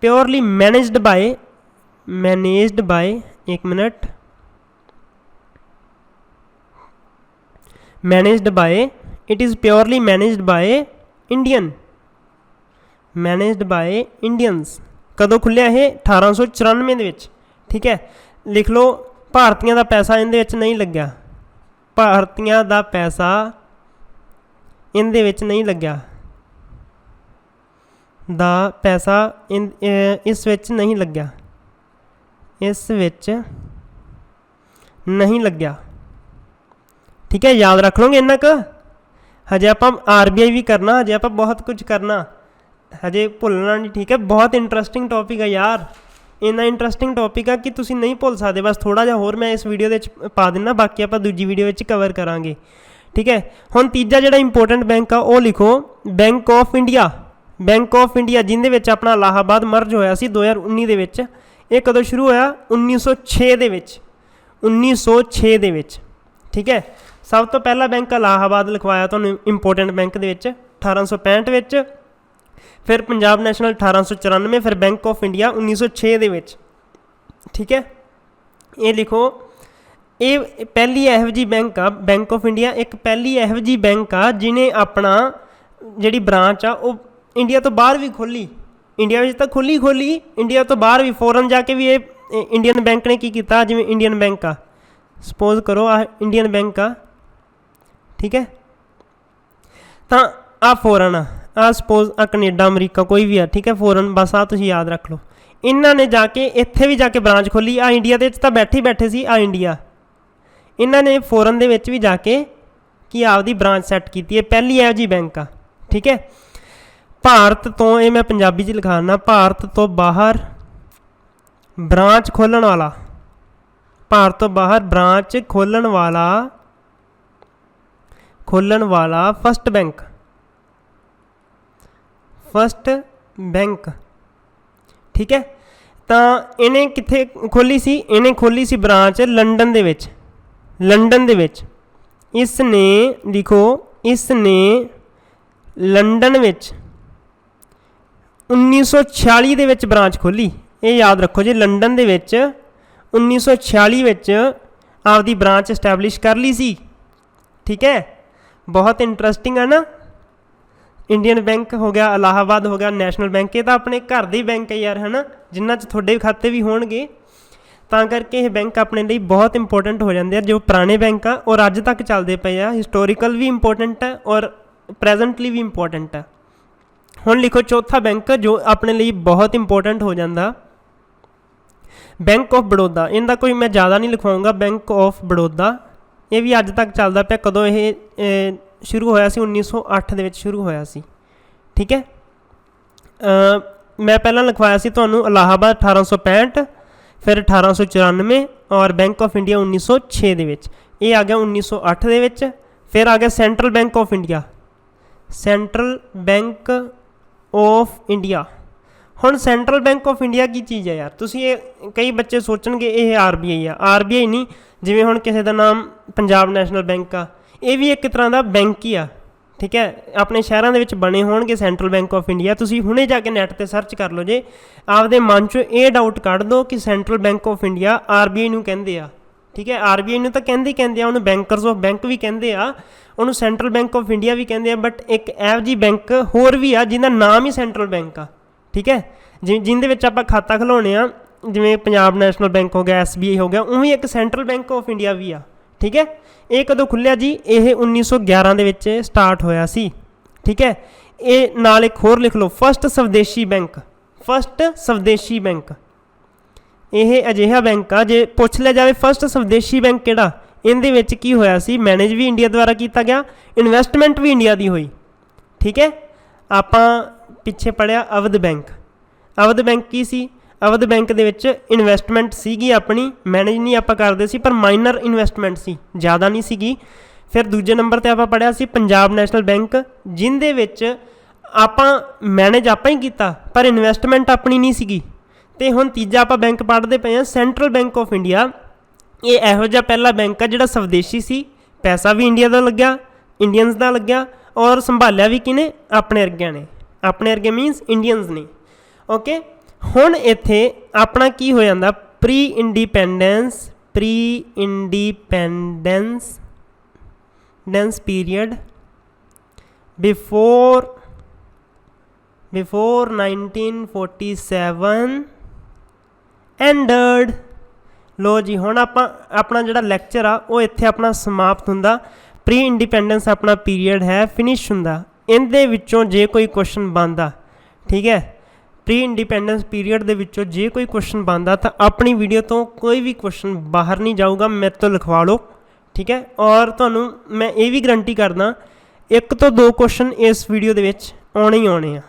purely managed by ਇੱਕ minute, it is purely managed by Indians। ਕਦੋਂ ਖੁੱਲਿਆ ਇਹ? 1894 ਦੇ ਵਿੱਚ। ਠੀਕ ਹੈ, ਲਿਖ ਲਓ, ਭਾਰਤੀਆਂ ਦਾ ਪੈਸਾ ਇਹਦੇ ਵਿੱਚ ਨਹੀਂ ਲੱਗਿਆ, ਭਾਰਤੀਆਂ ਦਾ ਪੈਸਾ ਇਹਦੇ ਵਿੱਚ ਨਹੀਂ ਲੱਗਿਆ, ਦਾ ਪੈਸਾ ਇਸ ਵਿੱਚ ਨਹੀਂ ਲੱਗਿਆ, ਇਸ ਵਿੱਚ ਨਹੀਂ ਲੱਗਿਆ। ਠੀਕ ਹੈ, ਯਾਦ ਰੱਖ ਲਓਗੇ ਇੰਨਾ ਕੁ। ਹਜੇ ਆਪਾਂ RBI ਵੀ ਕਰਨਾ, ਹਜੇ ਆਪਾਂ ਬਹੁਤ ਕੁਝ ਕਰਨਾ, ਹਜੇ ਭੁੱਲਣਾ ਨਹੀਂ। ਠੀਕ ਹੈ, ਬਹੁਤ ਇੰਟਰਸਟਿੰਗ ਟੌਪਿਕ ਹੈ ਯਾਰ, ਇੰਨਾ ਇੰਟਰਸਟਿੰਗ ਟੌਪਿਕ ਆ ਕਿ ਤੁਸੀਂ ਨਹੀਂ ਭੁੱਲ ਸਕਦੇ। ਬਸ ਥੋੜ੍ਹਾ ਜਿਹਾ ਹੋਰ ਮੈਂ ਇਸ ਵੀਡੀਓ ਦੇ ਵਿੱਚ ਪਾ ਦਿੰਦਾ, ਬਾਕੀ ਆਪਾਂ ਦੂਜੀ ਵੀਡੀਓ ਵਿੱਚ ਕਵਰ ਕਰਾਂਗੇ। ਠੀਕ ਹੈ, ਹੁਣ ਤੀਜਾ ਜਿਹੜਾ ਇੰਪੋਰਟੈਂਟ ਬੈਂਕ ਆ ਉਹ ਲਿਖੋ, bank of India. Bank of India ਜਿਹਦੇ ਵਿੱਚ ਆਪਣਾ ਇਲਾਹਾਬਾਦ ਮਰਜ ਹੋਇਆ ਸੀ 2019 ਦੇ ਵਿੱਚ। ਇਹ ਕਦੋਂ ਸ਼ੁਰੂ ਹੋਇਆ? 1906 ਦੇ ਵਿੱਚ, 1906 ਦੇ ਵਿੱਚ। ਠੀਕ ਹੈ, ਸਭ ਤੋਂ ਪਹਿਲਾ ਬੈਂਕ ਇਲਾਹਾਬਾਦ ਲਿਖਵਾਇਆ ਤੁਹਾਨੂੰ ਇੰਪੋਰਟੈਂਟ ਬੈਂਕ ਦੇ ਵਿੱਚ 1865 ਵਿੱਚ, ਫਿਰ ਪੰਜਾਬ ਨੈਸ਼ਨਲ 1894, ਫਿਰ ਬੈਂਕ ਆਫ ਇੰਡੀਆ 1906 ਦੇ ਵਿੱਚ। ਠੀਕ ਹੈ, ਇਹ ਲਿਖੋ, ਇਹ ਪਹਿਲੀ ਇਹੋ ਜਿਹੀ ਬੈਂਕ ਆ, ਬੈਂਕ ਆਫ ਇੰਡੀਆ ਇੱਕ ਪਹਿਲੀ ਇਹੋ ਜਿਹੀ ਬੈਂਕ ਆ ਜਿਹਨੇ ਆਪਣਾ ਜਿਹੜੀ ਬ੍ਰਾਂਚ ਆ ਉਹ ਇੰਡੀਆ ਤੋਂ ਬਾਹਰ ਵੀ ਖੋਲ੍ਹੀ। ਇੰਡੀਆ ਵਿੱਚ ਤਾਂ ਖੋਲ੍ਹੀ, ਇੰਡੀਆ ਤੋਂ ਬਾਹਰ ਵੀ, ਫੋਰਨ ਜਾ ਕੇ ਵੀ ਇਹ ਇੰਡੀਅਨ ਬੈਂਕ ਨੇ ਕੀ ਕੀਤਾ। ਜਿਵੇਂ ਇੰਡੀਅਨ ਬੈਂਕ ਆ, ਸਪੋਜ਼ ਕਰੋ ਆਹ ਇੰਡੀਅਨ ਬੈਂਕ ਆ। ਠੀਕ ਹੈ, ਤਾਂ ਆਹ ਫੋਰਨ ਆ, ਸਪੋਜ਼ ਆ ਕਨੇਡਾ ਅਮਰੀਕਾ ਕੋਈ ਵੀ ਆ। ਠੀਕ ਹੈ, ਫੋਰਨ, ਬਸ ਆਹ ਤੁਸੀਂ ਯਾਦ ਰੱਖ ਲਓ। ਇਹਨਾਂ ਨੇ ਜਾ ਕੇ ਇੱਥੇ ਵੀ ਜਾ ਕੇ ਬ੍ਰਾਂਚ ਖੋਲ੍ਹੀ। ਆ ਇੰਡੀਆ ਦੇ ਵਿੱਚ ਤਾਂ ਬੈਠੇ ਸੀ, ਆ ਇੰਡੀਆ। ਇਹਨਾਂ ਨੇ ਫੋਰਨ ਦੇ ਵਿੱਚ ਵੀ ਜਾ ਕੇ ਕੀ ਆਪਦੀ ਬ੍ਰਾਂਚ ਸੈੱਟ ਕੀਤੀ ਹੈ, ਪਹਿਲੀ ਇਹੋ ਜਿਹੀ ਬੈਂਕ ਆ। ਠੀਕ ਹੈ, ਭਾਰਤ ਤੋਂ, ਇਹ ਮੈਂ ਪੰਜਾਬੀ 'ਚ ਲਿਖਾਉਣਾ, ਭਾਰਤ ਤੋਂ ਬਾਹਰ ਬ੍ਰਾਂਚ ਖੋਲ੍ਹਣ ਵਾਲਾ, ਭਾਰਤ ਤੋਂ ਬਾਹਰ ਬ੍ਰਾਂਚ ਖੋਲ੍ਹਣ ਵਾਲਾ ਫਸਟ ਬੈਂਕ। ਠੀਕ ਹੈ, ਤਾਂ ਇਹਨੇ ਕਿੱਥੇ ਖੋਲ੍ਹੀ ਸੀ? ਇਹਨੇ ਖੋਲ੍ਹੀ ਸੀ ਬ੍ਰਾਂਚ ਲੰਡਨ ਦੇ ਵਿੱਚ। ਇਸ ਨੇ ਲਿਖੋ, ਇਸ ਨੇ ਲੰਡਨ ਵਿੱਚ 1946 ਦੇ ਵਿੱਚ ਬ੍ਰਾਂਚ ਖੋਲ੍ਹੀ। ਇਹ ਯਾਦ ਰੱਖੋ ਜੀ, ਲੰਡਨ ਦੇ ਵਿੱਚ 1946 ਵਿੱਚ ਆਪਦੀ ਬ੍ਰਾਂਚ ਇਸਟੈਬਲਿਸ਼ ਕਰ ਲਈ ਸੀ। ਠੀਕ ਹੈ, ਬਹੁਤ ਇੰਟਰਸਟਿੰਗ ਹੈ ਨਾ। ਇੰਡੀਅਨ ਬੈਂਕ ਹੋ ਗਿਆ, ਇਲਾਹਾਬਾਦ ਹੋ ਗਿਆ, ਨੈਸ਼ਨਲ ਬੈਂਕ, ਇਹ ਤਾਂ ਆਪਣੇ ਘਰ ਦੇ ਹੀ ਬੈਂਕ ਹੈ ਯਾਰ, ਹੈ ਨਾ, ਜਿਨ੍ਹਾਂ 'ਚ ਤੁਹਾਡੇ ਖਾਤੇ ਵੀ ਹੋਣਗੇ। ਤਾਂ ਕਰਕੇ ਇਹ ਬੈਂਕ ਆਪਣੇ ਲਈ ਬਹੁਤ ਇੰਪੋਰਟੈਂਟ ਹੋ ਜਾਂਦੇ ਆ। ਜੋ ਪੁਰਾਣੇ ਬੈਂਕ ਆ ਔਰ ਅੱਜ ਤੱਕ ਚੱਲਦੇ ਪਏ ਆ, ਹਿਸਟੋਰੀਕਲ ਵੀ ਇੰਪੋਰਟੈਂਟ ਹੈ ਔਰ ਪ੍ਰੈਜੈਂਟਲੀ ਵੀ ਇੰਪੋਰਟੈਂਟ ਹੈ। ਹੁਣ ਲਿਖੋ ਚੌਥਾ ਬੈਂਕ ਜੋ ਆਪਣੇ ਲਈ ਬਹੁਤ ਇੰਪੋਰਟੈਂਟ ਹੋ ਜਾਂਦਾ, ਬੈਂਕ ਆਫ ਬੜੌਦਾ। ਇਹਦਾ ਕੋਈ ਮੈਂ ਜ਼ਿਆਦਾ ਨਹੀਂ ਲਿਖਵਾਊਂਗਾ, ਬੈਂਕ ਆਫ ਬੜੌਦਾ। ਇਹ ਵੀ ਅੱਜ ਤੱਕ ਚੱਲਦਾ ਪਿਆ। ਕਦੋਂ ਇਹ ਸ਼ੁਰੂ ਹੋਇਆ ਸੀ? 1908 ਦੇ ਵਿੱਚ ਸ਼ੁਰੂ ਹੋਇਆ ਸੀ। ਠੀਕ ਹੈ, ਮੈਂ ਪਹਿਲਾਂ ਲਿਖਵਾਇਆ ਸੀ ਤੁਹਾਨੂੰ ਇਲਾਹਾਬਾਦ 1865, ਫਿਰ 1894 ਔਰ ਬੈਂਕ ਆਫ ਇੰਡੀਆ 1906 ਦੇ ਵਿੱਚ। ਇਹ ਆ ਗਿਆ 1908 ਦੇ ਵਿੱਚ। ਫਿਰ ਆ ਗਿਆ ਸੈਂਟਰਲ ਬੈਂਕ ਆਫ ਇੰਡੀਆ, ਹੁਣ ਸੈਂਟਰਲ ਬੈਂਕ ਆਫ ਇੰਡੀਆ ਕੀ ਚੀਜ਼ ਹੈ ਯਾਰ? ਤੁਸੀਂ ਇਹ ਕਈ ਬੱਚੇ ਸੋਚਣਗੇ ਇਹ RBI ਆ। RBI ਨਹੀਂ, ਜਿਵੇਂ ਹੁਣ ਕਿਸੇ ਦਾ ਨਾਮ ਪੰਜਾਬ ਨੈਸ਼ਨਲ ਬੈਂਕ ਆ, ਇਹ ਵੀ ਇੱਕ ਤਰ੍ਹਾਂ ਦਾ ਬੈਂਕ ਹੀ ਆ। ਠੀਕ ਹੈ, ਆਪਣੇ ਸ਼ਹਿਰਾਂ ਦੇ ਵਿੱਚ ਬਣੇ ਹੋਣਗੇ ਸੈਂਟਰਲ ਬੈਂਕ ਆਫ ਇੰਡੀਆ। ਤੁਸੀਂ ਹੁਣੇ ਜਾ ਕੇ ਨੈੱਟ 'ਤੇ ਸਰਚ ਕਰ ਲਓ ਜੇ, ਆਪਦੇ ਮਨ 'ਚੋਂ ਇਹ ਡਾਊਟ ਕੱਢ ਦਿਓ ਕਿ central bank of India RBI ਨੂੰ ਕਹਿੰਦੇ ਆ। ਠੀਕ ਹੈ, RBI ਨੂੰ ਤਾਂ ਕਹਿੰਦੇ ਆ, ਉਹਨੂੰ ਬੈਂਕਰਸ ਆਫ ਬੈਂਕ ਵੀ ਕਹਿੰਦੇ ਆ, ਉਹਨੂੰ ਸੈਂਟਰਲ ਬੈਂਕ ਆਫ ਇੰਡੀਆ ਵੀ ਕਹਿੰਦੇ ਆ। ਬਟ ਇੱਕ ਇਹੋ ਜਿਹੀ ਬੈਂਕ ਹੋਰ ਵੀ ਆ ਜਿਹਦਾ ਨਾਮ ਹੀ ਸੈਂਟਰਲ ਬੈਂਕ ਆ। ਠੀਕ ਹੈ, ਜਿਹਦੇ ਵਿੱਚ ਆਪਾਂ ਖਾਤਾ ਖੁਲਾਉਂਦੇ ਆ, ਜਿਵੇਂ ਪੰਜਾਬ ਨੈਸ਼ਨਲ ਬੈਂਕ ਹੋ ਗਿਆ, SBI ਹੋ ਗਿਆ, ਉਵੇਂ ਇੱਕ ਸੈਂਟਰਲ ਬੈਂਕ ਆਫ ਇੰਡੀਆ ਵੀ ਆ। ਠੀਕ ਹੈ, ਇਹ ਕਦੋਂ ਖੁੱਲ੍ਹਿਆ ਜੀ? ਇਹ 1911 ਦੇ ਵਿੱਚ ਸਟਾਰਟ ਹੋਇਆ ਸੀ। ਠੀਕ ਹੈ, ਇਹ ਨਾਲ ਇੱਕ ਹੋਰ ਲਿਖ ਲਓ, ਫਸਟ ਸਵਦੇਸ਼ੀ ਬੈਂਕ। ਇਹ ਅਜਿਹਾ ਬੈਂਕ ਆ, ਜੇ ਪੁੱਛ ਲਿਆ ਜਾਵੇ ਫਸਟ ਸਵਦੇਸ਼ੀ ਬੈਂਕ ਕਿਹੜਾ, ਇਹਦੇ ਵਿੱਚ ਕੀ ਹੋਇਆ ਸੀ? ਮੈਨੇਜ ਵੀ ਇੰਡੀਆ ਦੁਆਰਾ ਕੀਤਾ ਗਿਆ, ਇਨਵੈਸਟਮੈਂਟ ਵੀ ਇੰਡੀਆ ਦੀ ਹੋਈ। ਠੀਕ ਹੈ, ਆਪਾਂ ਪਿੱਛੇ ਪੜ੍ਹਿਆ ਅਵਧ ਬੈਂਕ ਕੀ ਸੀ? ਅਵਧ ਬੈਂਕ ਦੇ ਵਿੱਚ ਇਨਵੈਸਟਮੈਂਟ ਸੀਗੀ ਆਪਣੀ, ਮੈਨੇਜ ਨਹੀਂ ਆਪਾਂ ਕਰਦੇ ਸੀ, ਪਰ ਮਾਈਨਰ ਇਨਵੈਸਟਮੈਂਟ ਸੀ, ਜ਼ਿਆਦਾ ਨਹੀਂ ਸੀਗੀ। ਫਿਰ ਦੂਜੇ ਨੰਬਰ 'ਤੇ ਆਪਾਂ ਪੜ੍ਹਿਆ ਸੀ ਪੰਜਾਬ ਨੈਸ਼ਨਲ ਬੈਂਕ, ਜਿਹਦੇ ਵਿੱਚ ਆਪਾਂ ਮੈਨੇਜ ਆਪਾਂ ਹੀ ਕੀਤਾ ਪਰ ਇਨਵੈਸਟਮੈਂਟ ਆਪਣੀ ਨਹੀਂ ਸੀਗੀ। ਅਤੇ ਹੁਣ ਤੀਜਾ ਆਪਾਂ ਬੈਂਕ ਪੜ੍ਹਦੇ ਪਏ ਹਾਂ ਸੈਂਟਰਲ ਬੈਂਕ ਆਫ ਇੰਡੀਆ। ਇਹ ਇਹੋ ਜਿਹਾ ਪਹਿਲਾ ਬੈਂਕ ਆ ਜਿਹੜਾ ਸਵਦੇਸ਼ੀ ਸੀ, ਪੈਸਾ ਵੀ ਇੰਡੀਆ ਦਾ ਲੱਗਿਆ, ਇੰਡੀਅਨਸ ਦਾ ਲੱਗਿਆ, ਔਰ ਸੰਭਾਲਿਆ ਵੀ ਕਿਹਨੇ? ਆਪਣੇ ਵਰਗਿਆਂ ਨੇ। ਆਪਣੇ ਵਰਗੇ ਮੀਨਸ ਇੰਡੀਅਨਸ ਨੇ। ਓਕੇ, ਹੁਣ ਇੱਥੇ ਆਪਣਾ ਕੀ ਹੋ ਜਾਂਦਾ? Pre independence period before 1947 ended. ਲੋ ਜੀ, ਹੁਣ ਆਪਣਾ ਜਿਹੜਾ ਲੈਕਚਰ ਆ ਉਹ ਇੱਥੇ ਆਪਣਾ ਸਮਾਪਤ ਹੁੰਦਾ। ਪ੍ਰੀ ਇੰਡੀਪੈਂਡੈਂਸ ਆਪਣਾ ਪੀਰੀਅਡ ਹੈ, ਫਿਨਿਸ਼ ਹੁੰਦਾ। ਇਹਦੇ ਵਿੱਚੋਂ ਜੇ ਕੋਈ ਕੁਐਸਚਨ ਬਣਦਾ, ਠੀਕ ਹੈ, ਪ੍ਰੀ ਇੰਡੀਪੈਂਡੈਂਸ ਪੀਰੀਅਡ ਦੇ ਵਿੱਚੋਂ ਜੇ ਕੋਈ ਕੁਐਸਚਨ ਬਣਦਾ ਤਾਂ ਆਪਣੀ ਵੀਡੀਓ ਤੋਂ ਕੋਈ ਵੀ ਕੁਐਸਚਨ ਬਾਹਰ ਨਹੀਂ ਜਾਊਗਾ, ਮੇਰੇ ਤੋਂ ਲਿਖਵਾ ਲਓ, ਠੀਕ ਹੈ। ਔਰ ਤੁਹਾਨੂੰ ਮੈਂ ਇਹ ਵੀ ਗਰੰਟੀ ਕਰਦਾ 1 ਤੋਂ 2 ਕੁਐਸਚਨ ਇਸ ਵੀਡੀਓ ਦੇ ਵਿੱਚ ਆਉਣੇ ਹੀ ਆਉਣੇ ਆ,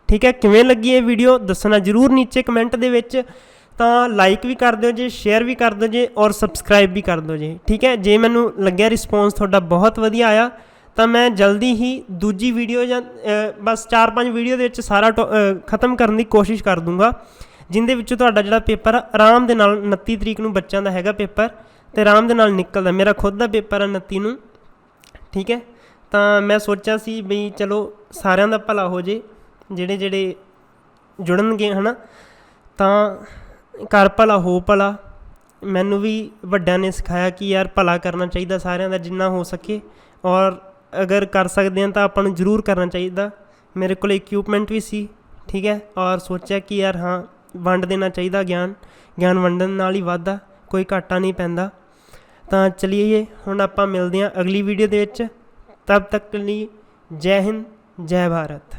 ਠੀਕ ਹੈ। ਕਿਵੇਂ ਲੱਗੀ ਇਹ ਵੀਡੀਓ ਦੱਸਣਾ ਜ਼ਰੂਰ ਨੀਚੇ ਕਮੈਂਟ ਦੇ ਵਿੱਚ। ਤਾਂ ਲਾਈਕ ਵੀ ਕਰ ਦਿਓ ਜੇ, ਸ਼ੇਅਰ ਵੀ ਕਰ ਦਿਓ ਜੇ, ਔਰ ਸਬਸਕ੍ਰਾਈਬ ਵੀ ਕਰ ਦਿਓ ਜੇ, ਠੀਕ ਹੈ। ਜੇ ਮੈਨੂੰ ਲੱਗਿਆ ਰਿਸਪੌਂਸ ਤੁਹਾਡਾ ਬਹੁਤ ਵਧੀਆ ਆਇਆ ਤਾਂ ਮੈਂ ਜਲਦੀ ਹੀ ਦੂਜੀ ਵੀਡੀਓ ਜਾਂ ਬਸ 4-5 ਵੀਡੀਓ ਦੇ ਵਿੱਚ ਸਾਰਾ ਖ਼ਤਮ ਕਰਨ ਦੀ ਕੋਸ਼ਿਸ਼ ਕਰ ਦੂੰਗਾ, ਜਿਹਦੇ ਵਿੱਚੋਂ ਤੁਹਾਡਾ ਜਿਹੜਾ ਪੇਪਰ ਆ ਆਰਾਮ ਦੇ ਨਾਲ 29 ਤਰੀਕ ਨੂੰ ਬੱਚਿਆਂ ਦਾ ਹੈਗਾ ਪੇਪਰ, ਅਤੇ ਆਰਾਮ ਦੇ ਨਾਲ ਨਿਕਲਦਾ। ਮੇਰਾ ਖੁਦ ਦਾ ਪੇਪਰ ਆ 29 ਨੂੰ, ਠੀਕ ਹੈ। ਤਾਂ ਮੈਂ ਸੋਚਿਆ ਸੀ ਬਈ ਚਲੋ ਸਾਰਿਆਂ ਦਾ ਭਲਾ ਹੋ ਜੇ, ਜਿਹੜੇ ਜੁੜਨਗੇ ਹੈ ਨਾ, ਤਾਂ ਕਰ ਭਲਾ ਹੋ ਭਲਾ। ਮੈਨੂੰ ਵੀ ਵੱਡਿਆਂ ਨੇ ਸਿਖਾਇਆ ਕਿ ਯਾਰ ਭਲਾ ਕਰਨਾ ਚਾਹੀਦਾ ਸਾਰਿਆਂ ਦਾ ਜਿੰਨਾ ਹੋ ਸਕੇ, ਔਰ ਅਗਰ ਕਰ ਸਕਦੇ ਹਾਂ ਤਾਂ ਆਪਾਂ ਨੂੰ ਜ਼ਰੂਰ ਕਰਨਾ ਚਾਹੀਦਾ। ਮੇਰੇ ਕੋਲ ਇਕਵਿਪਮੈਂਟ ਵੀ ਸੀ, ਠੀਕ ਹੈ, ਔਰ ਸੋਚਿਆ ਕਿ ਯਾਰ ਹਾਂ ਵੰਡ ਦੇਣਾ ਚਾਹੀਦਾ ਗਿਆਨ ਵੰਡਣ ਨਾਲ ਹੀ ਵਾਧਾ, ਕੋਈ ਘਾਟਾ ਨਹੀਂ ਪੈਂਦਾ। ਤਾਂ ਚਲੀਏ ਹੁਣ ਆਪਾਂ ਮਿਲਦੇ ਹਾਂ ਅਗਲੀ ਵੀਡੀਓ ਦੇ ਵਿੱਚ। ਤਬ ਤੱਕ ਲਈ ਜੈ ਹਿੰਦ, ਜੈ ਭਾਰਤ।